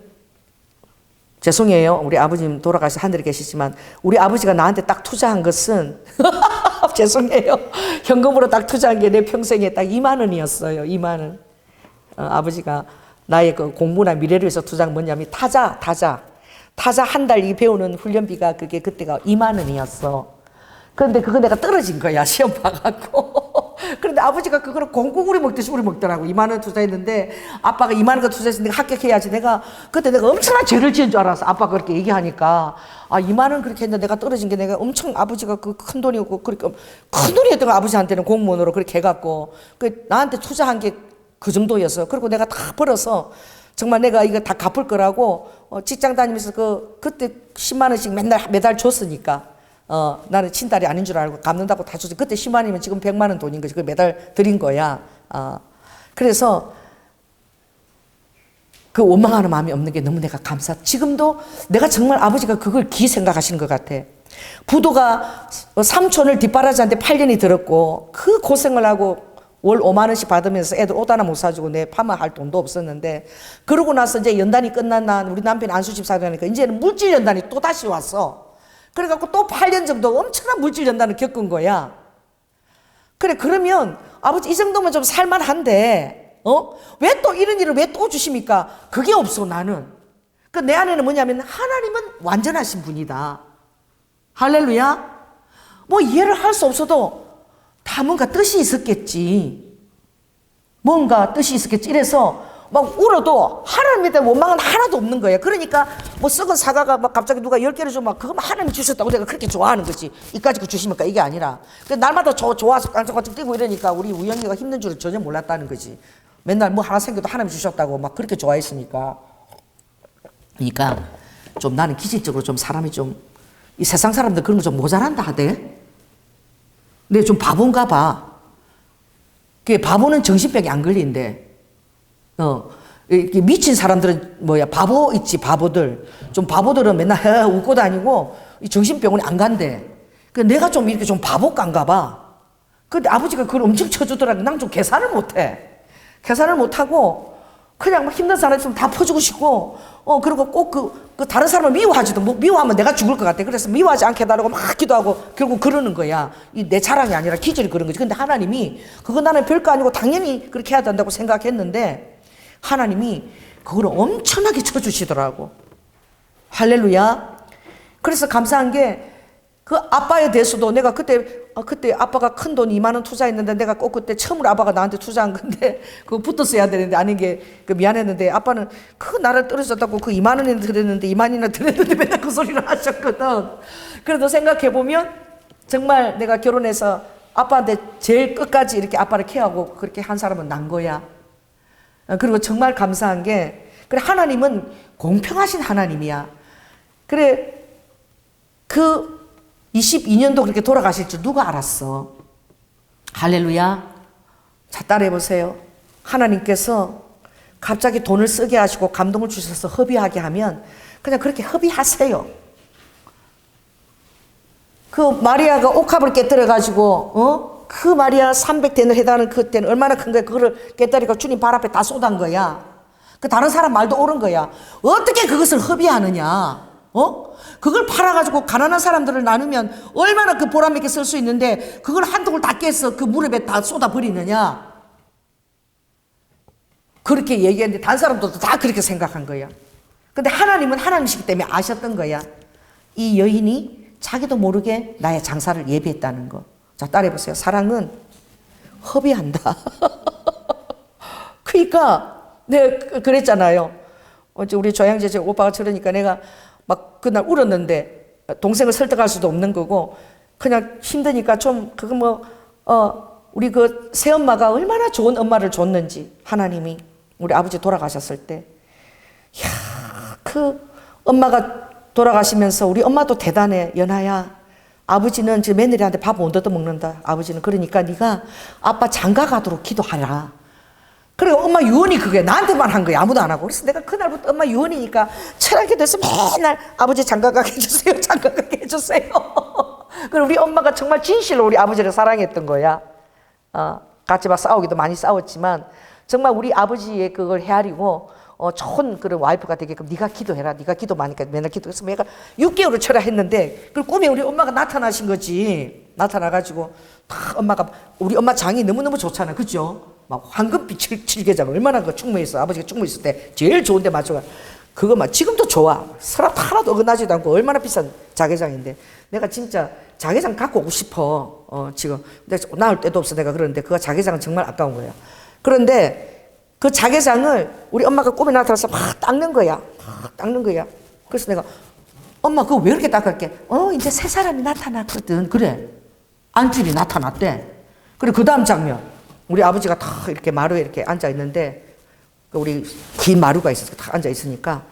죄송해요. 우리 아버님 돌아가시 하늘에 계시지만 우리 아버지가 나한테 딱 투자한 것은 죄송해요. 현금으로 딱 투자한 게 내 평생에 딱 2만 원이었어요. 2만 원. 아버지가 나의 그 공부나 미래를 위해서 투자한 뭐냐면 타자 한 달 이 배우는 훈련비가 그게 그때가 2만 원이었어. 그런데 그거 내가 떨어진 거야. 시험 봐갖고. 그런데 아버지가 그거를 공국우리 먹듯이 우리 먹더라고. 2만 원 투자했는데 아빠가 2만 원 투자해서 내가 합격해야지. 그때 내가 엄청난 죄를 지은 줄 알았어. 아빠가 그렇게 얘기하니까. 2만 원 그렇게 했는데 내가 떨어진 게 내가 엄청 아버지가 그 큰 돈이었고 그러니까 큰 돈이었던 거 아버지한테는 공무원으로 그렇게 해갖고 나한테 투자한 게 그 정도였어. 그리고 내가 다 벌어서 정말 내가 이거 다 갚을 거라고 직장 다니면서 그때 10만 원씩 매달 줬으니까 나는 친딸이 아닌 줄 알고 갚는다고 다 줬지. 그때 10만 원이면 지금 100만 원 돈인 거지. 그 매달 드린 거야. 그래서 그 원망하는 마음이 없는 게 너무 내가 지금도 내가 정말 아버지가 그걸 기이 생각하시는 것 같아. 부도가 삼촌을 뒷바라지한테 8년이 들었고 그 고생을 하고 월 5만 원씩 받으면서 애들 옷 하나 못 사주고 내 파마할 돈도 없었는데 그러고 나서 이제 연단이 끝난 날 우리 남편이 안수집 사려니까 이제는 물질 연단이 또 다시 왔어. 그래갖고 또 8년 정도 엄청난 물질 연단을 겪은 거야. 그래 그러면 아버지 이 정도면 좀 살만한데 왜 또 이런 일을 왜 또 주십니까? 그게 없어 나는. 그 내 안에는 뭐냐면 하나님은 완전하신 분이다. 할렐루야. 뭐 이해를 할 수 없어도 다 뭔가 뜻이 있었겠지. 뭔가 뜻이 있었겠지. 이래서 막 울어도 하나님에 대한 원망은 하나도 없는 거야. 그러니까 뭐 썩은 사과가 막 갑자기 누가 10개를 주면 막 그거 하나님 주셨다고 내가 그렇게 좋아하는 거지. 이까지 그 주십니까? 이게 아니라. 날마다 좋아서 깡총깡총 뛰고 이러니까 우리 우영이가 힘든 줄을 전혀 몰랐다는 거지. 맨날 뭐 하나 생겨도 하나님 주셨다고 막 그렇게 좋아했으니까. 그러니까 좀 나는 기질적으로 좀 사람이 좀 이 세상 사람들 그런 거 좀 모자란다 하대. 근데 좀 바본가 봐. 그 바보는 정신병이 안 걸린대. 이렇게 미친 사람들은 바보 있지, 바보들. 좀 바보들은 맨날 웃고 다니고 정신병원에 안 간대. 그 내가 좀 이렇게 좀 바보감가 봐. 근데 아버지가 그걸 엄청 쳐주더라고. 난 좀 계산을 못해. 계산을 못하고 그냥 막 힘든 사람 있으면 다 퍼주고 싶고 그리고 꼭 그 다른 사람을 미워하지도 미워하면 내가 죽을 것 같아. 그래서 미워하지 않게 해달라고 막 기도하고 결국 그러는 거야. 이 내 자랑이 아니라 기절이 그런 거지. 근데 하나님이 그거 나는 별거 아니고 당연히 그렇게 해야 된다고 생각했는데 하나님이 그걸 엄청나게 쳐주시더라고. 할렐루야. 그래서 감사한 게 그 아빠에 대해서도 내가 그때 아빠가 큰 돈 2만 원 투자했는데 내가 꼭 그때 처음으로 아빠가 나한테 투자한 건데 그거 붙었어야 되는데 아닌 게 미안했는데 아빠는 그 나를 떨어졌다고 그 2만 원이나 드렸는데 2만이나 드렸는데 맨날 그 소리를 하셨거든. 그래도 생각해보면 정말 내가 결혼해서 아빠한테 제일 끝까지 이렇게 아빠를 케어하고 그렇게 한 사람은 난 거야. 그리고 정말 감사한 게 그래 하나님은 공평하신 하나님이야. 그래 그 22년도 그렇게 돌아가실 줄 누가 알았어. 할렐루야. 자 따라해보세요. 하나님께서 갑자기 돈을 쓰게 하시고 감동을 주셔서 허비하게 하면 그냥 그렇게 허비하세요. 그 마리아가 옥합을 깨뜨려가지고 그 마리아 300대를 해당하는 그때는 얼마나 큰 거야. 그거를 깨뜨리고 주님 발 앞에 다 쏟은 거야. 그 다른 사람 말도 옳은 거야. 어떻게 그것을 허비하느냐. 그걸 팔아가지고 가난한 사람들을 나누면 얼마나 그 보람 있게 쓸 수 있는데 그걸 한통을 다 깨서 그 무릎에 다 쏟아버리느냐. 그렇게 얘기했는데 다른 사람들도 다 그렇게 생각한 거야. 근데 하나님은 하나님이시기 때문에 아셨던 거야. 이 여인이 자기도 모르게 나의 장사를 예비했다는 거. 자 따라해보세요. 사랑은 허비한다. 그러니까 내가 그랬잖아요. 어제 우리 조양제 오빠가 저러니까 내가 막 그날 울었는데 동생을 설득할 수도 없는 거고 그냥 힘드니까 좀 그거 우리 그 새엄마가 얼마나 좋은 엄마를 줬는지 하나님이 우리 아버지 돌아가셨을 때 그 엄마가 돌아가시면서 우리 엄마도 대단해. 연아야 아버지는 지금 며느리한테 밥 못 얻어 먹는다. 아버지는 그러니까 네가 아빠 장가 가도록 기도하라. 그래 엄마 유언이 그게 나한테만 한 거야. 아무도 안 하고. 그래서 내가 그날부터 엄마 유언이니까 철학이 돼서 맨날 아버지 장가 가게 해주세요. 장가 가게 해주세요. 그리고 우리 엄마가 정말 진실로 우리 아버지를 사랑했던 거야. 같이 막 싸우기도 많이 싸웠지만 정말 우리 아버지의 그걸 헤아리고 좋은 그런 와이프가 되게끔 네가 기도해라. 네가 기도 많으니까 맨날 기도해서 내가 6개월을 쳐라 했는데 그 꿈에 우리 엄마가 나타나신 거지. 나타나가지고 다 엄마가 우리 엄마 장이 너무너무 좋잖아. 그죠? 막 황금빛 칠개장 얼마나 그 충무에서 아버지가 충무 있을 때 제일 좋은데 맞춰가 그거 막 지금도 좋아. 서랍 하나도 어긋나지도 않고 얼마나 비싼 자개장인데 내가 진짜 자개장 갖고 오고 싶어. 지금 내가 나올 때도 없어 내가 그러는데 그 자개장은 정말 아까운 거야. 그런데 그 자개장을 우리 엄마가 꿈에 나타나서 막 닦는 거야. 막 닦는 거야. 그래서 내가 엄마 그거 왜 이렇게 닦을게? 이제 새 사람이 나타났거든. 그래. 안질이 나타났대. 그리고 그 다음 장면 우리 아버지가 다 이렇게 마루에 이렇게 앉아 있는데 우리 긴 마루가 있어서 다 앉아 있으니까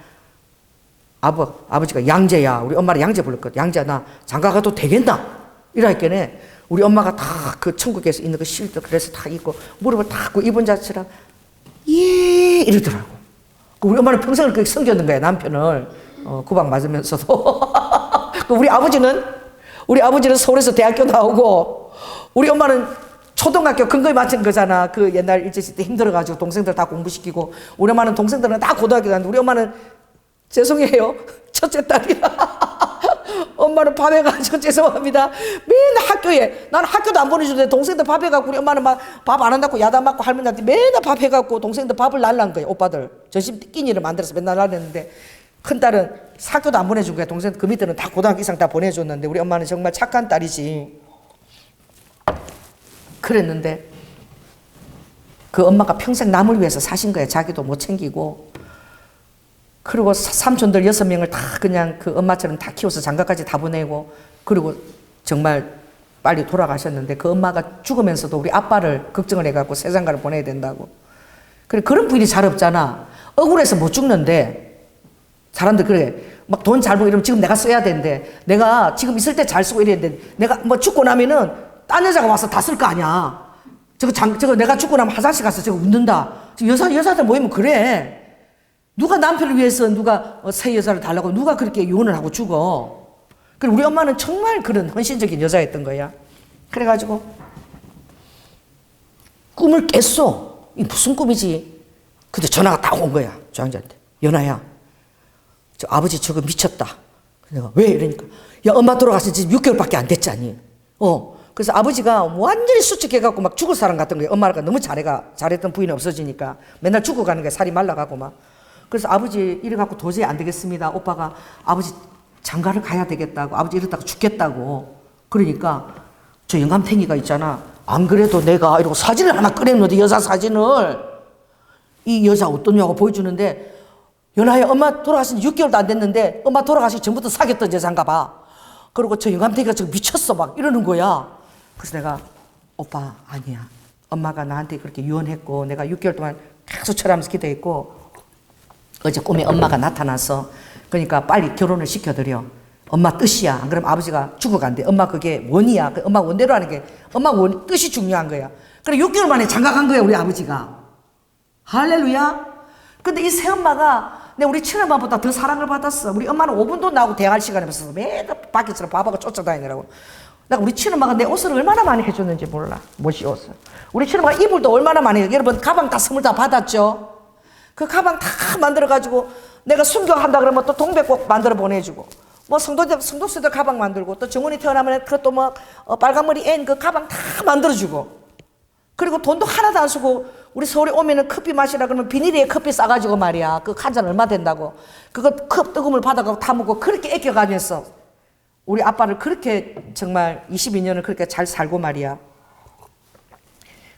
아버지가 양재야. 우리 엄마를 양재 불렀거든. 양재야 나 장가 가도 되겠나? 이러니까네 우리 엄마가 다 그 천국에서 있는 그 실도 그래서 다 입고 무릎을 다 꿇고 입은 자체랑 예 이러더라고. 우리 엄마는 평생을 그렇게 섬겼는 거야 남편을 구박 맞으면서도. 우리 아버지는 서울에서 대학교 나오고 우리 엄마는 초등학교 근거에 맞춘 거잖아. 그 옛날 일제시대 때 힘들어가지고 동생들 다 공부시키고 우리 엄마는 동생들은 다 고등학교 다니는데 우리 엄마는 죄송해요 첫째 딸이라 엄마는 밥해가지고 죄송합니다. 맨날 학교에 나는 학교도 안 보내주는데 동생들 밥해갖고 우리 엄마는 막 밥 안 한다고 야단 맞고 할머니한테 맨날 밥해갖고 동생들 밥을 날란 거예요. 오빠들 점심 끼니를 만들어서 맨날 날렸는데 큰딸은 학교도 안 보내준 거야. 동생 그 밑에는 다 고등학교 이상 다 보내줬는데 우리 엄마는 정말 착한 딸이지. 그랬는데 그 엄마가 평생 남을 위해서 사신 거야. 자기도 못 챙기고. 그리고 삼촌들 6명을 다 그냥 그 엄마처럼 다 키워서 장가까지 다 보내고 그리고 정말 빨리 돌아가셨는데 그 엄마가 죽으면서도 우리 아빠를 걱정을 해갖고 세상가를 보내야 된다고. 그래 그런 부인이 잘 없잖아. 억울해서 못 죽는데 사람들 그래 막 돈 잘 벌고 이러면 지금 내가 써야 되는데 내가 지금 있을 때 잘 쓰고 이래야 되는데 내가 뭐 죽고 나면은 딴 여자가 와서 다 쓸 거 아니야. 저거 내가 죽고 나면 화장실 가서 저거 웃는다. 여자들 모이면 그래. 누가 남편을 위해서 누가 새 여자를 달라고 누가 그렇게 이혼을 하고 죽어. 그리고 우리 엄마는 정말 그런 헌신적인 여자였던 거야. 그래가지고 꿈을 깼어. 이 무슨 꿈이지? 근데 전화가 딱 온 거야. 조항자한테. 연아야, 저 아버지 저거 미쳤다. 내가 왜? 이러니까 야 엄마 돌아가신 지 6개월밖에 안 됐잖니. 그래서 아버지가 완전히 수척해갖고 막 죽을 사람 같은 거예요. 엄마가 너무 잘했던 부인이 없어지니까 맨날 죽어가는 거야. 살이 말라가고 막. 그래서 아버지 이래갖고 도저히 안 되겠습니다. 오빠가 아버지 장가를 가야 되겠다고. 아버지 이러다가 죽겠다고. 그러니까 저 영감탱이가 있잖아. 안 그래도 내가 이러고 사진을 하나 꺼내놓는데 여자 사진을 이 여자 어떠냐고 보여주는데 연하야 엄마 돌아가신 지 6개월도 안 됐는데 엄마 돌아가시기 전부터 사귀었던 여자인가 봐. 그리고 저 영감탱이가 지금 미쳤어 막 이러는 거야. 그래서 내가 오빠 아니야. 엄마가 나한테 그렇게 유언했고 내가 6개월 동안 계속 철하면서 기도했고 어제 꿈에 엄마가 나타나서 그러니까 빨리 결혼을 시켜드려. 엄마 뜻이야. 안 그러면 아버지가 죽어간대. 엄마 그게 원이야. 엄마 원대로 하는 게 엄마 뜻이 중요한 거야. 그래 6개월 만에 장가간 거야 우리 아버지가. 할렐루야. 근데 이 새엄마가 우리 친엄마보다 더 사랑을 받았어. 우리 엄마는 5분도 나오고 대화할 시간이 없어서 매일 밖에서 바보가 쫓아다니느라고. 내가 우리 친엄마가 내 옷을 얼마나 많이 해줬는지 몰라. 못이 옷을. 우리 친엄마가 이불도 얼마나 많이 해. 여러분 가방 다 선물 다 받았죠. 그 가방 다 만들어가지고 내가 순교한다 그러면 또 동백꽃 만들어 보내주고 뭐 성도수들 가방 만들고 또 정훈이 태어나면 그것도 뭐 빨간머리 앤 그 가방 다 만들어주고 그리고 돈도 하나도 안 쓰고 우리 서울에 오면은 커피 마시라 그러면 비닐에 커피 싸가지고 말이야. 그 한 잔 얼마 된다고. 그거 컵 뜨거움을 받아가고 다 먹고 그렇게 애껴가면서 우리 아빠를 그렇게 정말 22년을 그렇게 잘 살고 말이야.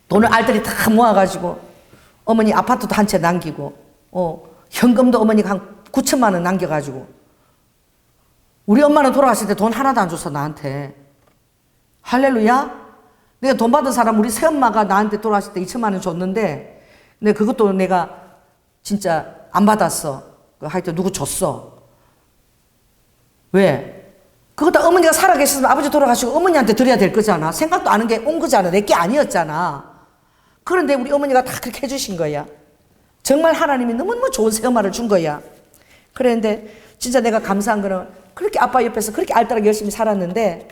돈을 알뜰히 다 모아가지고 어머니 아파트도 한 채 남기고 현금도 어머니가 한 9천만 원 남겨가지고 우리 엄마는 돌아갔을 때 돈 하나도 안 줬어 나한테. 할렐루야. 내가 돈 받은 사람 우리 새엄마가 나한테 돌아갔을 때 2천만 원 줬는데 근데 그것도 내가 진짜 안 받았어. 하여튼 누구 줬어. 왜? 그거 다 어머니가 살아계셨으면 아버지 돌아가시고 어머니한테 드려야 될 거잖아. 생각도 안 한 게 온 거잖아. 내 게 아니었잖아. 그런데 우리 어머니가 다 그렇게 해주신 거야. 정말 하나님이 너무너무 좋은 새엄마를 준 거야. 그랬는데 진짜 내가 감사한 거는 그렇게 아빠 옆에서 그렇게 알뜰하게 열심히 살았는데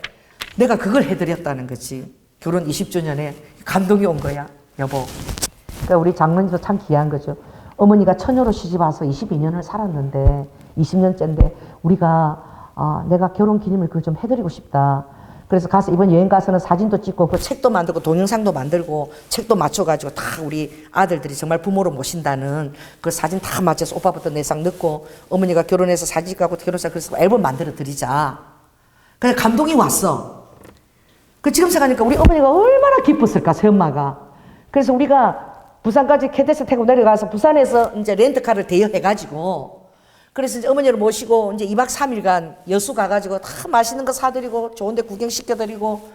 내가 그걸 해드렸다는 거지. 결혼 20주년에 감동이 온 거야. 여보. 그러니까 우리 장모님도 참 귀한 거죠. 어머니가 처녀로 시집 와서 22년을 살았는데 20년째인데 우리가 내가 결혼 기념일 그걸 좀 해드리고 싶다. 그래서 가서 이번 여행 가서는 사진도 찍고 그 책도 만들고 동영상도 만들고 책도 맞춰가지고 다 우리 아들들이 정말 부모로 모신다는 그 사진 다 맞춰서 오빠부터 내상 넣고 어머니가 결혼해서 사진 찍고 결혼사 그래서 앨범 만들어 드리자. 그냥 감동이 왔어. 그 지금 생각하니까 우리 어머니가 얼마나 기뻤을까 새엄마가. 그래서 우리가 부산까지 KTX 타고 내려가서 부산에서 이제 렌트카를 대여해가지고 그래서 이제 어머니를 모시고 이제 2박 3일간 여수 가가지고 다 맛있는 거 사드리고 좋은 데 구경시켜드리고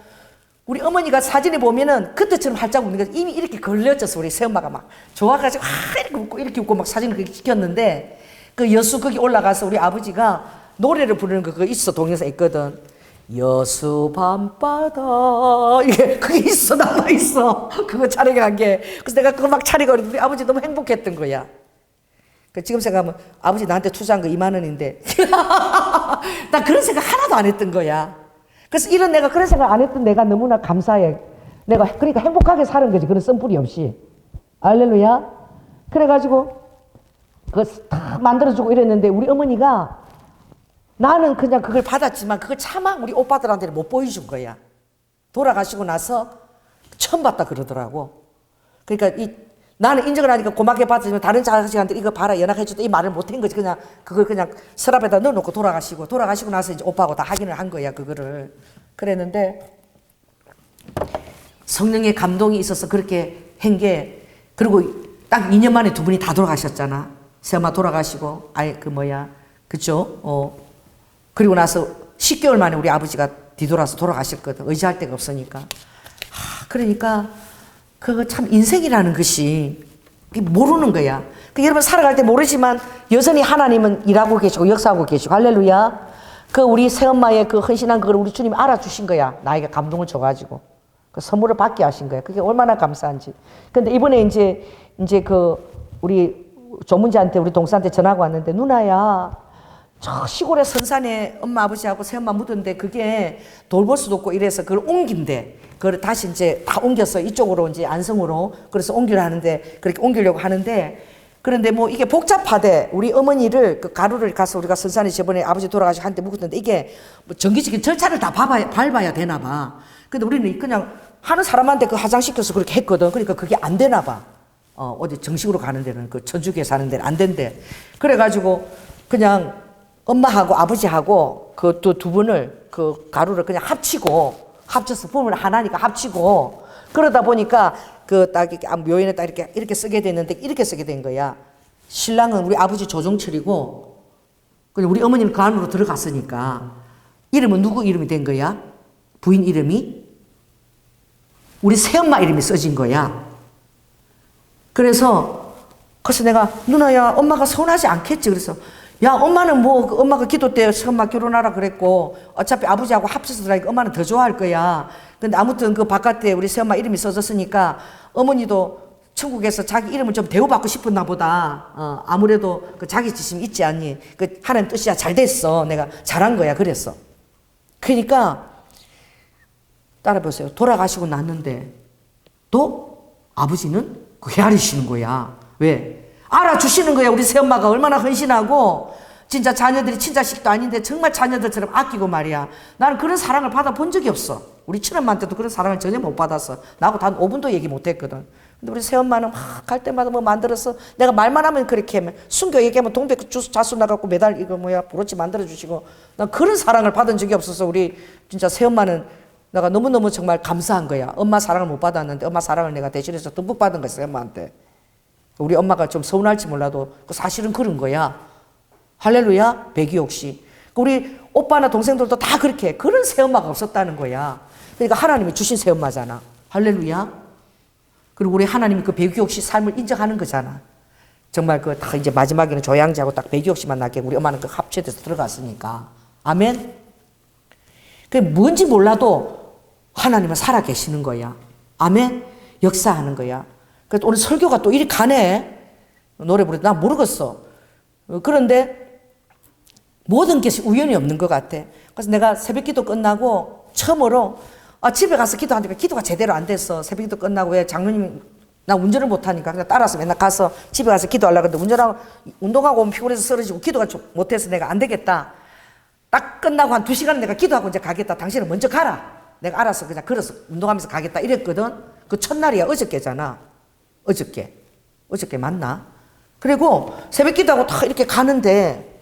우리 어머니가 사진에 보면은 그때처럼 활짝 웃는 거 이미 이렇게 걸려져서 우리 새엄마가 막 좋아가지고 이렇게 웃고 막 사진을 그렇게 찍혔는데 그 여수 거기 올라가서 우리 아버지가 노래를 부르는 거 그거 있어. 동영상 있거든. 여수 밤바다 이게 그게 있어. 남아있어. 그거 촬영한 게. 그래서 내가 그거 막 촬영하고 우리 아버지 너무 행복했던 거야. 지금 생각하면 아버지 나한테 투자한 거 2만 원인데 나 그런 생각 하나도 안 했던 거야. 그래서 이런 내가 그런 생각 안 했던 내가 너무나 감사해. 내가 그러니까 행복하게 사는 거지. 그런 쓴뿌리 없이. 알렐루야. 그래가지고 그거 다 만들어주고 이랬는데 우리 어머니가 나는 그냥 그걸 받았지만 그걸 차마 우리 오빠들한테는 못 보여준 거야. 돌아가시고 나서 처음 봤다 그러더라고. 그러니까 나는 인정을 하니까 고맙게 받았지만 다른 자식한테 이거 봐라 연락해줬다 이 말을 못한 거지. 그냥 그걸 그냥 서랍에다 넣어놓고 돌아가시고 나서 이제 오빠하고 다 확인을 한 거야 그거를. 그랬는데 성령의 감동이 있어서 그렇게 한 게 그리고 딱 2년 만에 두 분이 다 돌아가셨잖아. 새엄마 돌아가시고 그죠? 그리고 나서 10개월 만에 우리 아버지가 뒤돌아서 돌아가셨거든. 의지할 데가 없으니까. 그러니까 그거 참 인생이라는 것이 모르는 거야. 여러분 살아갈 때 모르지만 여전히 하나님은 일하고 계시고 역사하고 계시고 할렐루야. 그 우리 새엄마의 그 헌신한 그걸 우리 주님이 알아주신 거야. 나에게 감동을 줘가지고 그 선물을 받게 하신 거야. 그게 얼마나 감사한지. 근데 이번에 이제 그 우리 조문지한테 우리 동생한테 전화가 왔는데 누나야 저 시골의 선산에 엄마 아버지하고 새엄마 묻은데 그게 돌볼 수도 없고 이래서 그걸 옮긴대. 그걸 다시 이제 다 옮겨서 이쪽으로 이제 안성으로 그래서 옮기려 하는데 그렇게 옮기려고 하는데 그런데 뭐 이게 복잡하대. 우리 어머니를 그 가루를 가서 우리가 선산에 저번에 아버지 돌아가시고 한때 묵었는데 이게 뭐 정기적인 절차를 다 밟아야 되나 봐. 근데 우리는 그냥 하는 사람한테 그 화장시켜서 그렇게 했거든. 그러니까 그게 안 되나 봐. 어디 정식으로 가는 데는 그 천주교에 사는 데는 안 된대. 그래가지고 그냥 엄마하고 아버지하고 그 두 분을 그 가루를 그냥 합쳐서 부모를 하나니까 합치고 그러다 보니까 그 딱 이렇게 묘연에 딱 이렇게 쓰게 됐는데 이렇게 쓰게 된 거야. 신랑은 우리 아버지 조정철이고 그냥 우리 어머니는 그 안으로 들어갔으니까 이름은 누구 이름이 된 거야? 부인 이름이? 우리 새엄마 이름이 써진 거야. 그래서 내가 누나야 엄마가 서운하지 않겠지. 그래서 야 엄마는 뭐 엄마가 기도 때 새엄마 결혼하라 그랬고 어차피 아버지하고 합쳐서 들어가니까 엄마는 더 좋아할 거야. 근데 아무튼 그 바깥에 우리 새엄마 이름이 써졌으니까 어머니도 천국에서 자기 이름을 좀 대우받고 싶었나 보다. 아무래도 그 자기 지심이 있지 않니. 그 하나님 뜻이야. 잘 됐어. 내가 잘한 거야. 그랬어. 그러니까 따라보세요. 돌아가시고 났는데 또 아버지는 그 헤아리시는 거야. 왜? 알아주시는 거야. 우리 새엄마가 얼마나 헌신하고 진짜 자녀들이 친자식도 아닌데 정말 자녀들처럼 아끼고 말이야. 나는 그런 사랑을 받아본 적이 없어. 우리 친엄마한테도 그런 사랑을 전혀 못 받았어. 나하고 단 5분도 얘기 못 했거든. 근데 우리 새엄마는 막 갈 때마다 뭐 만들어서 내가 말만 하면 그렇게 하면 순교 얘기하면 동백 주스 자수 나갖고 매달 이거 브로치 만들어주시고 난 그런 사랑을 받은 적이 없어서 우리 진짜 새엄마는 내가 너무너무 정말 감사한 거야. 엄마 사랑을 못 받았는데 엄마 사랑을 내가 대신해서 듬뿍 받은 거였어 엄마한테. 우리 엄마가 좀 서운할지 몰라도 사실은 그런 거야. 할렐루야. 백이옥 씨. 우리 오빠나 동생들도 다 그렇게 그런 새엄마가 없었다는 거야. 그러니까 하나님이 주신 새엄마잖아. 할렐루야. 그리고 우리 하나님이 그 백이옥 씨 삶을 인정하는 거잖아. 정말 그 딱 이제 마지막에는 조양지하고 딱 백이옥 씨만 낳게 우리 엄마는 그 합체돼서 들어갔으니까. 아멘. 그게 뭔지 몰라도 하나님은 살아 계시는 거야. 아멘. 역사하는 거야. 그래서 오늘 설교가 또 이리 가네. 노래 부르다 나 모르겠어. 그런데 모든 것이 우연이 없는 것 같아. 그래서 내가 새벽 기도 끝나고 처음으로 집에 가서 기도하니까 기도가 제대로 안 됐어. 새벽 기도 끝나고 왜 장로님 나 운전을 못하니까 그냥 따라서 맨날 가서 집에 가서 기도하려고 했는데 운전하고 운동하고 오면 피곤해서 쓰러지고 기도가 좀 못해서 내가 안 되겠다. 딱 끝나고 한 2시간은 내가 기도하고 이제 가겠다. 당신은 먼저 가라. 내가 알아서 그냥 걸어서 운동하면서 가겠다 이랬거든. 그 첫날이야. 어저께잖아. 어저께 맞나? 그리고 새벽 기도하고 딱 이렇게 가는데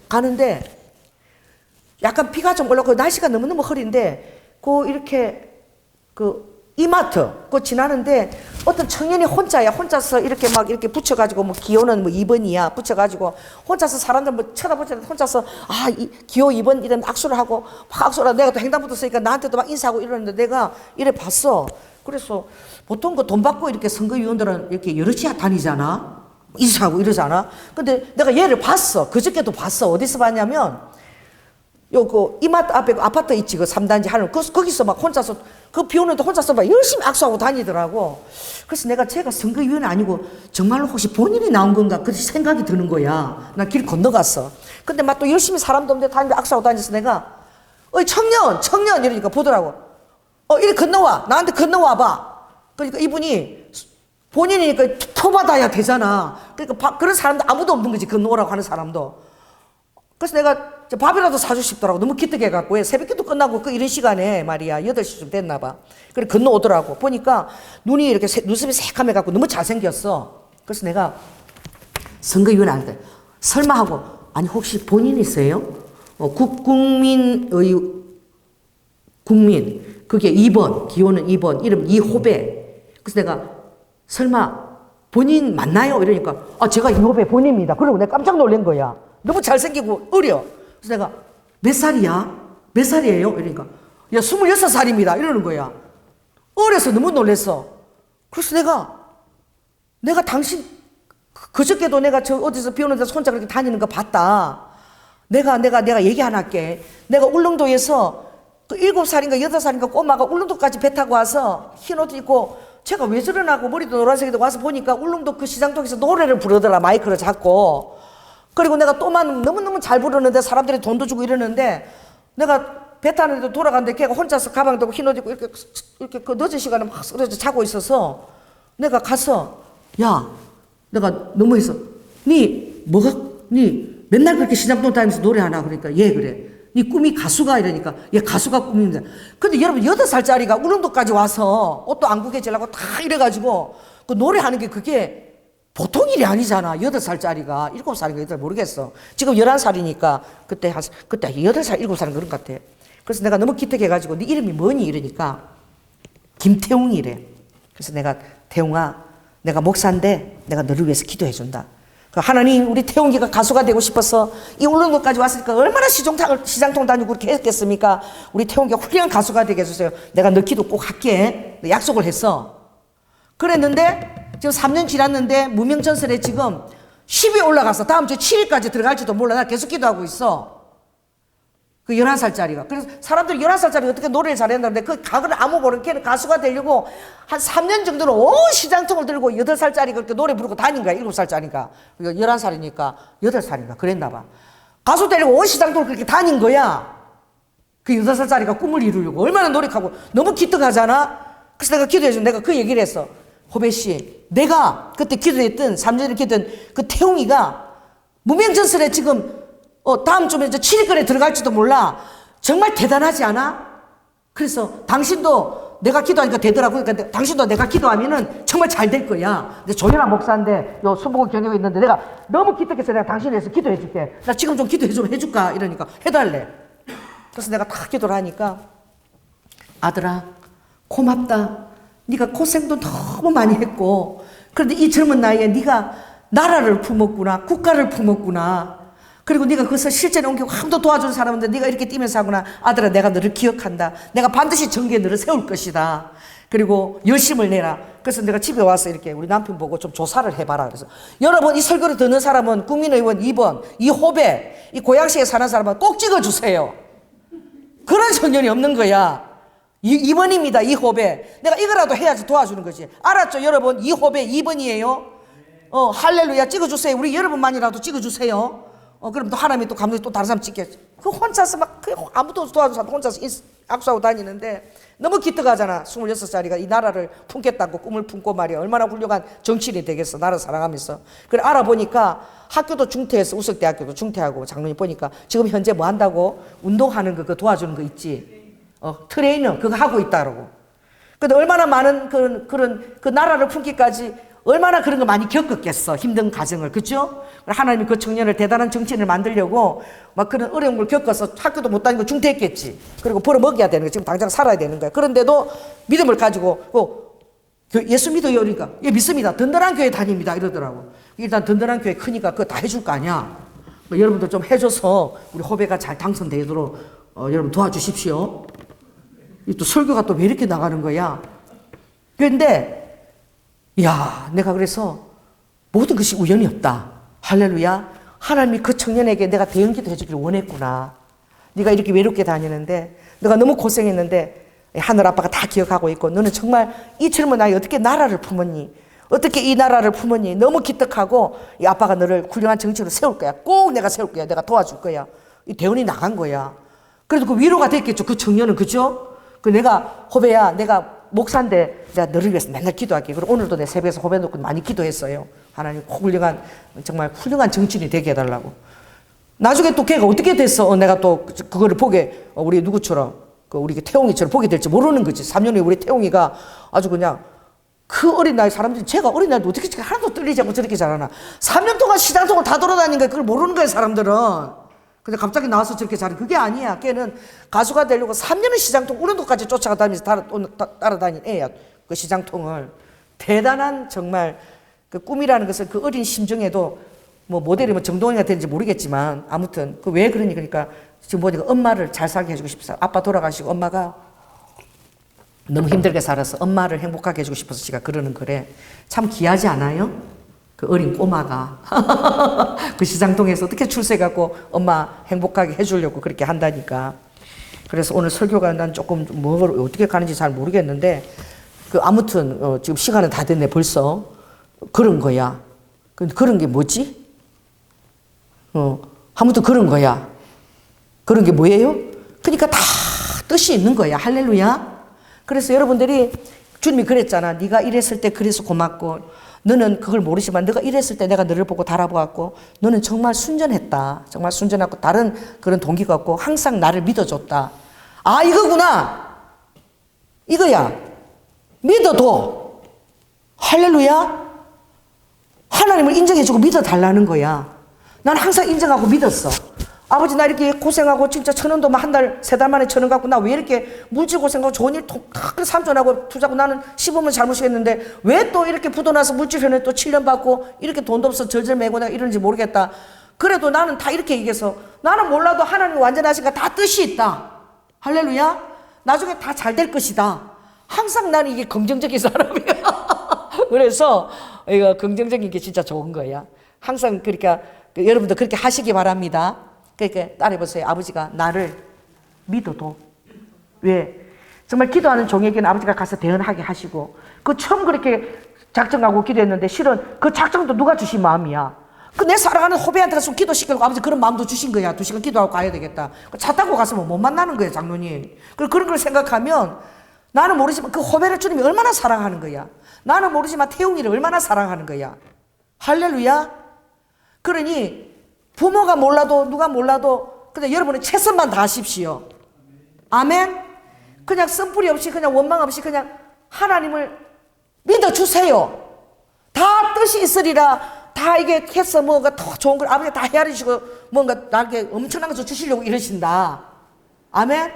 약간 비가 좀 올라오고 날씨가 너무너무 흐린데 이렇게 이마트 그거 지나는데 어떤 청년이 혼자서 이렇게 막 이렇게 붙여가지고 뭐 기호는 뭐 2번이야 붙여가지고 혼자서 사람들 뭐 쳐다보지 혼자서 기호 2번 이런 악수를 하고 막 악수를 하고 내가 또 횡단부터 쓰니까 나한테도 막 인사하고 이러는데 내가 이래 봤어. 그래서 보통 그 돈 받고 이렇게 선거위원들은 이렇게 여럿이 다니잖아. 인사하고 이러잖아. 근데 내가 얘를 봤어. 그저께도 봤어. 어디서 봤냐면 이마트 앞에 아파트 있지, 3단지 하늘. 거기서 막 혼자서, 비 오는데 혼자서 막 열심히 악수하고 다니더라고. 그래서 내가 제가 선거위원이 아니고 정말로 혹시 본인이 나온 건가? 그 생각이 드는 거야. 나 길 건너갔어. 근데 막 또 열심히 사람도 없는데 다니는데 악수하고 다니면서 내가, 청년! 이러니까 보더라고. 이리 건너와. 나한테 건너와 봐. 그러니까 이분이 본인이니까 표받아야 되잖아. 그러니까 그런 사람도 아무도 없는 거지. 건너오라고 하는 사람도. 그래서 내가 밥이라도 사주고 싶더라고. 너무 기특해갖고. 새벽기도 끝나고 이런 시간에 말이야. 8시쯤 됐나 봐. 그래 건너오더라고. 보니까 눈이 이렇게 눈썹이 새카매갖고 너무 잘생겼어. 그래서 내가 선거위원 할 때 설마 하고 아니 혹시 본인이세요? 국민 그게 2번 기호는 2번 이름 이호배. 그래서 내가 설마 본인 맞나요? 이러니까 제가 이호배 본인입니다. 그러고 내가 깜짝 놀란 거야. 너무 잘생기고 어려. 그래서 내가 몇 살이에요? 이러니까 26살입니다. 이러는 거야. 어려서 너무 놀랐어. 그래서 내가 당신 그저께도 내가 어디서 비 오는 데서 혼자 그렇게 다니는 거 봤다. 내가 얘기 하나 할게. 내가 울릉도에서 7살인가 8살인가 꼬마가 울릉도까지 배 타고 와서 흰 옷 입고 제가 왜 저러나고 머리도 노란색이고 와서 보니까 울릉도 그 시장통에서 노래를 부르더라. 마이크를 잡고. 그리고 내가 또만 너무너무 잘 부르는데 사람들이 돈도 주고 이러는데 내가 배 타는데도 돌아갔는데 걔가 혼자서 가방 들고 흰 옷 입고 이렇게 그 늦은 시간에 막 쓰러져 자고 있어서 내가 가서 내가 너무해서 니 맨날 그렇게 시장통 다니면서 노래하나 그러니까 그래. 니 꿈이 가수가 이러니까 가수가 꿈입니다. 근데 여러분 8살짜리가 울릉도까지 와서 옷도 안 구겨지려고 다 이래가지고 그 노래하는 게 그게 보통 일이 아니잖아. 8살짜리가 7살인가 8살 모르겠어. 지금 11살이니까 그때 8살 7살인 그런 것 같아. 그래서 내가 너무 기특해가지고 네 이름이 뭐니? 이러니까 김태웅이래. 그래서 내가 태웅아 내가 목사인데 내가 너를 위해서 기도해준다. 하나님 우리 태웅이가 가수가 되고 싶어서 이 울릉도까지 왔으니까 얼마나 시장통 다니고 그렇게 했겠습니까? 우리 태웅이가 훌륭한 가수가 되게 해주세요. 내가 너 기도 꼭 할게. 약속을 했어. 그랬는데 지금 3년 지났는데 무명전설에 지금 10위 올라가서 다음 주 7위까지 들어갈지도 몰라. 나 계속 기도하고 있어. 그 11살짜리가. 그래서 사람들이 11살짜리 어떻게 노래를 잘한다는데 그 각을 아무 모르는 걔는 가수가 되려고 한 3년 정도는 온 시장통을 들고 8살짜리가 그렇게 노래 부르고 다닌 거야. 7살짜리가. 11살이니까 8살인가 그랬나 봐. 가수 되려고 온 시장통을 그렇게 다닌 거야. 그 8살짜리가 꿈을 이루려고. 얼마나 노력하고 너무 기특하잖아. 그래서 내가 기도해줘. 내가 그 얘기를 했어. 호배 씨, 내가 그때 기도했던 3년을 기도했던 그 태웅이가 무명전설에 지금 다음 주에 7위권에 들어갈지도 몰라. 정말 대단하지 않아? 그래서 당신도 내가 기도하니까 되더라고. 그러니까 당신도 내가 기도하면은 정말 잘 될 거야. 근데 조연아 목사인데 수목을 경영에 있는데 내가 너무 기특해서 내가 당신을 위해서 기도해 줄게. 나 지금 좀 기도해 좀 해줄까? 이러니까 해달래. 그래서 내가 다 기도를 하니까 아들아 고맙다. 네가 고생도 너무 많이 했고 그런데 이 젊은 나이에 네가 나라를 품었구나. 국가를 품었구나. 그리고 네가 그것을 실전에 옮기고 아무도 도와주는 사람인데 네가 이렇게 뛰면서 하구나. 아들아 내가 너를 기억한다. 내가 반드시 정계에 너를 세울 것이다. 그리고 열심을 내라. 그래서 내가 집에 와서 이렇게 우리 남편 보고 좀 조사를 해봐라. 그래서 여러분 이 설교를 듣는 사람은 국민의원 2번 이호배 이 고양시에 사는 사람은 꼭 찍어주세요. 그런 청년이 없는 거야. 2번입니다. 이호배. 내가 이거라도 해야지 도와주는 거지. 알았죠 여러분? 이호배 2번이에요. 할렐루야 찍어주세요. 우리 여러분만이라도 찍어주세요. 그럼 또 하나님이 또 감독이 또 다른 사람 찍겠죠. 그 혼자서 막 아무도 도와주지 않고 혼자서 악수하고 다니는데 너무 기특하잖아. 26살이가 이 나라를 품겠다고 꿈을 품고 말이야. 얼마나 훌륭한 정치인이 되겠어. 나라 사랑하면서. 그래 알아보니까 학교도 중퇴했어. 우석대학교도 중퇴하고 장로님 보니까 지금 현재 뭐 한다고? 운동하는 거 그거 도와주는 거 있지. 트레이너 그거 하고 있다라고. 근데 얼마나 많은 그 나라를 품기까지 얼마나 그런 거 많이 겪었겠어. 힘든 과정을. 그죠? 하나님이 그 청년을 대단한 정치인을 만들려고 막 그런 어려운 걸 겪어서 학교도 못 다니고 중퇴했겠지. 그리고 벌어먹여야 되는 거야. 지금 당장 살아야 되는 거야. 그런데도 믿음을 가지고 예수 믿어요. 그러니까 예 믿습니다. 든든한 교회 다닙니다. 이러더라고. 일단 든든한 교회 크니까 그거 다 해줄 거 아니야. 여러분들 좀 해줘서 우리 후배가 잘 당선되도록 여러분 도와주십시오. 또 설교가 또 왜 이렇게 나가는 거야. 그런데 야, 내가 그래서 모든 것이 우연이 없다. 할렐루야. 하나님이 그 청년에게 내가 대응기도 해주기를 원했구나. 네가 이렇게 외롭게 다니는데 내가 너무 고생했는데 하늘 아빠가 다 기억하고 있고 너는 정말 이 젊은 나이에 어떻게 나라를 품었니? 어떻게 이 나라를 품었니? 너무 기특하고 이 아빠가 너를 훌륭한 정치로 세울 거야. 꼭 내가 세울 거야. 내가 도와줄 거야. 이 대운이 나간 거야. 그래도 그 위로가 됐겠죠. 그 청년은. 그죠? 그 내가 호배야 내가 목사인데 내가 너를 위해서 맨날 기도할게. 그리고 오늘도 내 새벽에서 호배 놓고 많이 기도했어요. 하나님 훌륭한 정말 훌륭한 정치인이 되게 해달라고. 나중에 또 걔가 어떻게 됐어? 내가 또 그거를 보게 우리 누구처럼 우리 태용이처럼 보게 될지 모르는 거지. 3년 후에 우리 태용이가 아주 그냥 그 어린 나이 사람들이 제가 어린 나이도 어떻게 하나도 떨리지 않고 저렇게 잘하나. 3년 동안 시장통을 다 돌아다닌 거야. 그걸 모르는 거야 사람들은. 근데 갑자기 나와서 저렇게 잘해. 그게 아니야. 걔는 가수가 되려고 3년을 시장통 우른도까지 쫓아다니면서 따라다닌 애야. 그 시장통을. 대단한 정말 그 꿈이라는 것을 그 어린 심정에도 뭐 모델이면 정동이가 되는지 모르겠지만 아무튼 그 왜 그러니까 지금 보니까 엄마를 잘 살게 해주고 싶어서 아빠 돌아가시고 엄마가 너무 힘들게 살아서 엄마를 행복하게 해주고 싶어서 제가 그러는 거래. 참 귀하지 않아요? 그 어린 꼬마가 그 시장통에서 어떻게 출세해갖고 엄마 행복하게 해주려고 그렇게 한다니까. 그래서 오늘 설교가 난 조금 뭐 어떻게 가는지 잘 모르겠는데 그 아무튼 지금 시간은 다 됐네 벌써. 그런 거야. 그런 게 뭐지? 아무튼 그런 거야. 그런 게 뭐예요? 그러니까 다 뜻이 있는 거야. 할렐루야. 그래서 여러분들이 주님이 그랬잖아. 네가 이랬을 때 그래서 고맙고 너는 그걸 모르지만 너가 이랬을 때 내가 너를 보고 달아보았고 너는 정말 순전했다. 정말 순전하고 다른 그런 동기가 없고 항상 나를 믿어줬다. 아 이거구나. 이거야. 믿어도 할렐루야. 하나님을 인정해주고 믿어달라는 거야. 난 항상 인정하고 믿었어. 아버지 나 이렇게 고생하고 진짜 1,000원도 한 달, 3달 만에 1,000원 갖고 나 왜 이렇게 물질 고생하고 좋은 일 삼촌하고 투자하고 나는 15분 잘못이겠는데 왜 또 이렇게 부도나서 물질회원에 또 7년 받고 이렇게 돈도 없어 절절 매고 내가 이러는지 모르겠다. 그래도 나는 다 이렇게 얘기해서 나는 몰라도 하나님이 완전하시니까 다 뜻이 있다. 할렐루야. 나중에 다 잘 될 것이다. 항상 나는 이게 긍정적인 사람이야. 그래서 이거 긍정적인 게 진짜 좋은 거야. 항상 그러니까 여러분도 그렇게 하시기 바랍니다. 그러니까 따라해보세요. 아버지가 나를 믿어도 왜 정말 기도하는 종에게는 아버지가 가서 대언하게 하시고 그 처음 그렇게 작정하고 기도했는데 실은 그 작정도 누가 주신 마음이야. 그 내 사랑하는 후배한테 가서 기도시키려고 아버지 그런 마음도 주신 거야. 2시간 기도하고 가야 되겠다. 차 타고 갔으면 못 만나는 거야 장로님. 그런 걸 생각하면 나는 모르지만 그 후배를 주님이 얼마나 사랑하는 거야. 나는 모르지만 태웅이를 얼마나 사랑하는 거야. 할렐루야. 그러니 부모가 몰라도 누가 몰라도 그냥 여러분이 최선만 다하십시오. 아멘. 그냥 쓴뿌리 없이 그냥 원망 없이 그냥 하나님을 믿어주세요. 다 뜻이 있으리라. 다 이게 해서 뭔가 더 좋은 걸 아버지가 다 헤아리시고 뭔가 나에게 엄청난 것을 주시려고 이러신다. 아멘.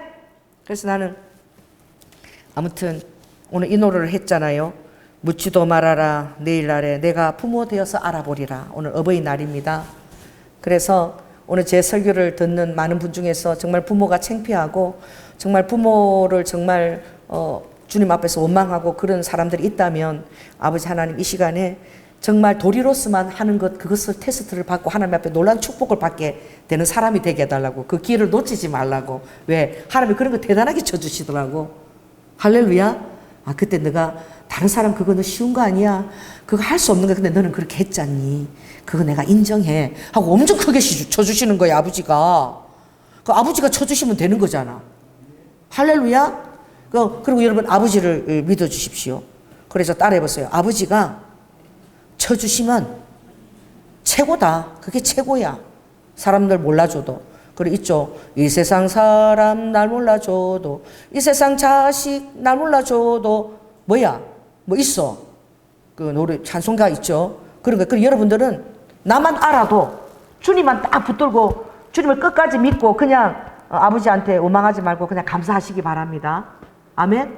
그래서 나는 아무튼 오늘 이 노래를 했잖아요. 묻지도 말아라 내일날에 내가 부모 되어서 알아보리라. 오늘 어버이날입니다. 그래서 오늘 제 설교를 듣는 많은 분 중에서 정말 부모가 창피하고 정말 부모를 정말 주님 앞에서 원망하고 그런 사람들이 있다면 아버지 하나님 이 시간에 정말 도리로서만 하는 것 그것을 테스트를 받고 하나님 앞에 놀라운 축복을 받게 되는 사람이 되게 해달라고. 그 기회를 놓치지 말라고. 왜? 하나님이 그런 거 대단하게 쳐주시더라고. 할렐루야. 아 그때 너가 다른 사람 그거 너 쉬운 거 아니야. 그거 할 수 없는 거야. 근데 너는 그렇게 했잖니. 그거 내가 인정해 하고 엄청 크게 쳐주시는 거야 아버지가. 그 아버지가 쳐주시면 되는 거잖아. 할렐루야. 그리고 여러분 아버지를 믿어주십시오. 그래서 따라해보세요. 아버지가 쳐주시면 최고다. 그게 최고야. 사람들 몰라줘도. 그리고 있죠. 이 세상 사람 날 몰라줘도, 이 세상 자식 날 몰라줘도 뭐야? 뭐 있어. 그 노래 찬송가 있죠. 그러니까 여러분들은 나만 알아도 주님만 딱 붙들고 주님을 끝까지 믿고 그냥 아버지한테 원망하지 말고 그냥 감사하시기 바랍니다. 아멘.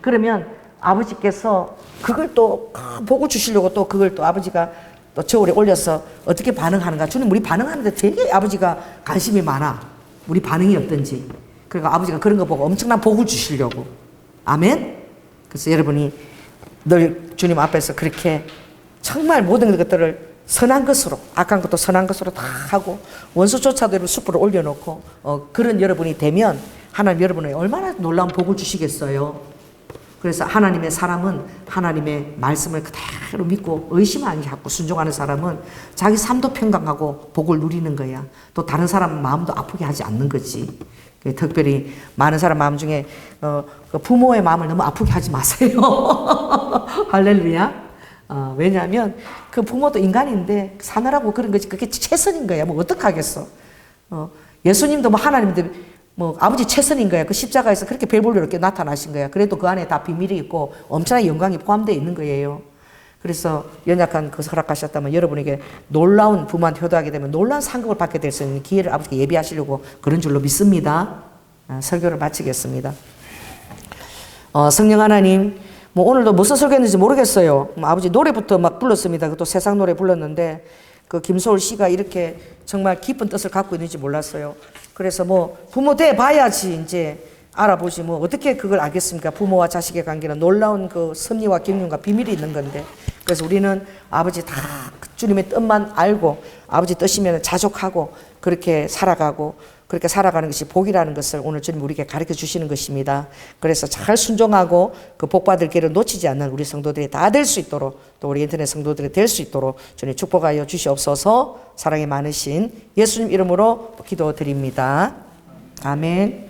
그러면 아버지께서 그걸 또 보고 주시려고 또 그걸 또 아버지가 또 저울에 올려서 어떻게 반응하는가. 주님 우리 반응하는데 되게 아버지가 관심이 많아. 우리 반응이 어떤지. 그러니까 아버지가 그런 거 보고 엄청난 복을 주시려고. 아멘. 그래서 여러분이 늘 주님 앞에서 그렇게 정말 모든 것들을 선한 것으로, 악한 것도 선한 것으로 다 하고 원수조차도 숯불을 올려놓고 그런 여러분이 되면 하나님 여러분에게 얼마나 놀라운 복을 주시겠어요. 그래서 하나님의 사람은 하나님의 말씀을 그대로 믿고 의심 안 하고 순종하는 사람은 자기 삶도 평강하고 복을 누리는 거야. 또 다른 사람 마음도 아프게 하지 않는 거지. 특별히 많은 사람 마음 중에 부모의 마음을 너무 아프게 하지 마세요. 할렐루야. 왜냐하면 그 부모도 인간인데 사느라고 그런 거지. 그게 최선인 거야. 뭐 어떡하겠어. 예수님도 뭐 하나님도 뭐 아버지 최선인 거야. 그 십자가에서 그렇게 별볼로 이렇게 나타나신 거야. 그래도 그 안에 다 비밀이 있고 엄청난 영광이 포함되어 있는 거예요. 그래서 연약한 그 허락하셨다면 여러분에게 놀라운 부모한테 효도하게 되면 놀라운 상급을 받게 될 수 있는 기회를 아버지께 예비하시려고 그런 줄로 믿습니다. 설교를 마치겠습니다. 성령 하나님, 뭐 오늘도 무슨 설교했는지 모르겠어요. 아버지 노래부터 막 불렀습니다. 그것도 세상 노래 불렀는데 그 김소월 씨가 이렇게 정말 깊은 뜻을 갖고 있는지 몰랐어요. 그래서 뭐 부모 돼 봐야지 이제 알아보지 뭐 어떻게 그걸 알겠습니까? 부모와 자식의 관계는 놀라운 그 섭리와 경륜과 비밀이 있는 건데. 그래서 우리는 아버지 다 주님의 뜻만 알고 아버지 뜻이면 자족하고 그렇게 살아가고 그렇게 살아가는 것이 복이라는 것을 오늘 주님 우리에게 가르쳐 주시는 것입니다. 그래서 잘 순종하고 그 복받을 길을 놓치지 않는 우리 성도들이 다 될 수 있도록 또 우리 인터넷 성도들이 될 수 있도록 주님 축복하여 주시옵소서. 사랑이 많으신 예수님 이름으로 기도드립니다. 아멘.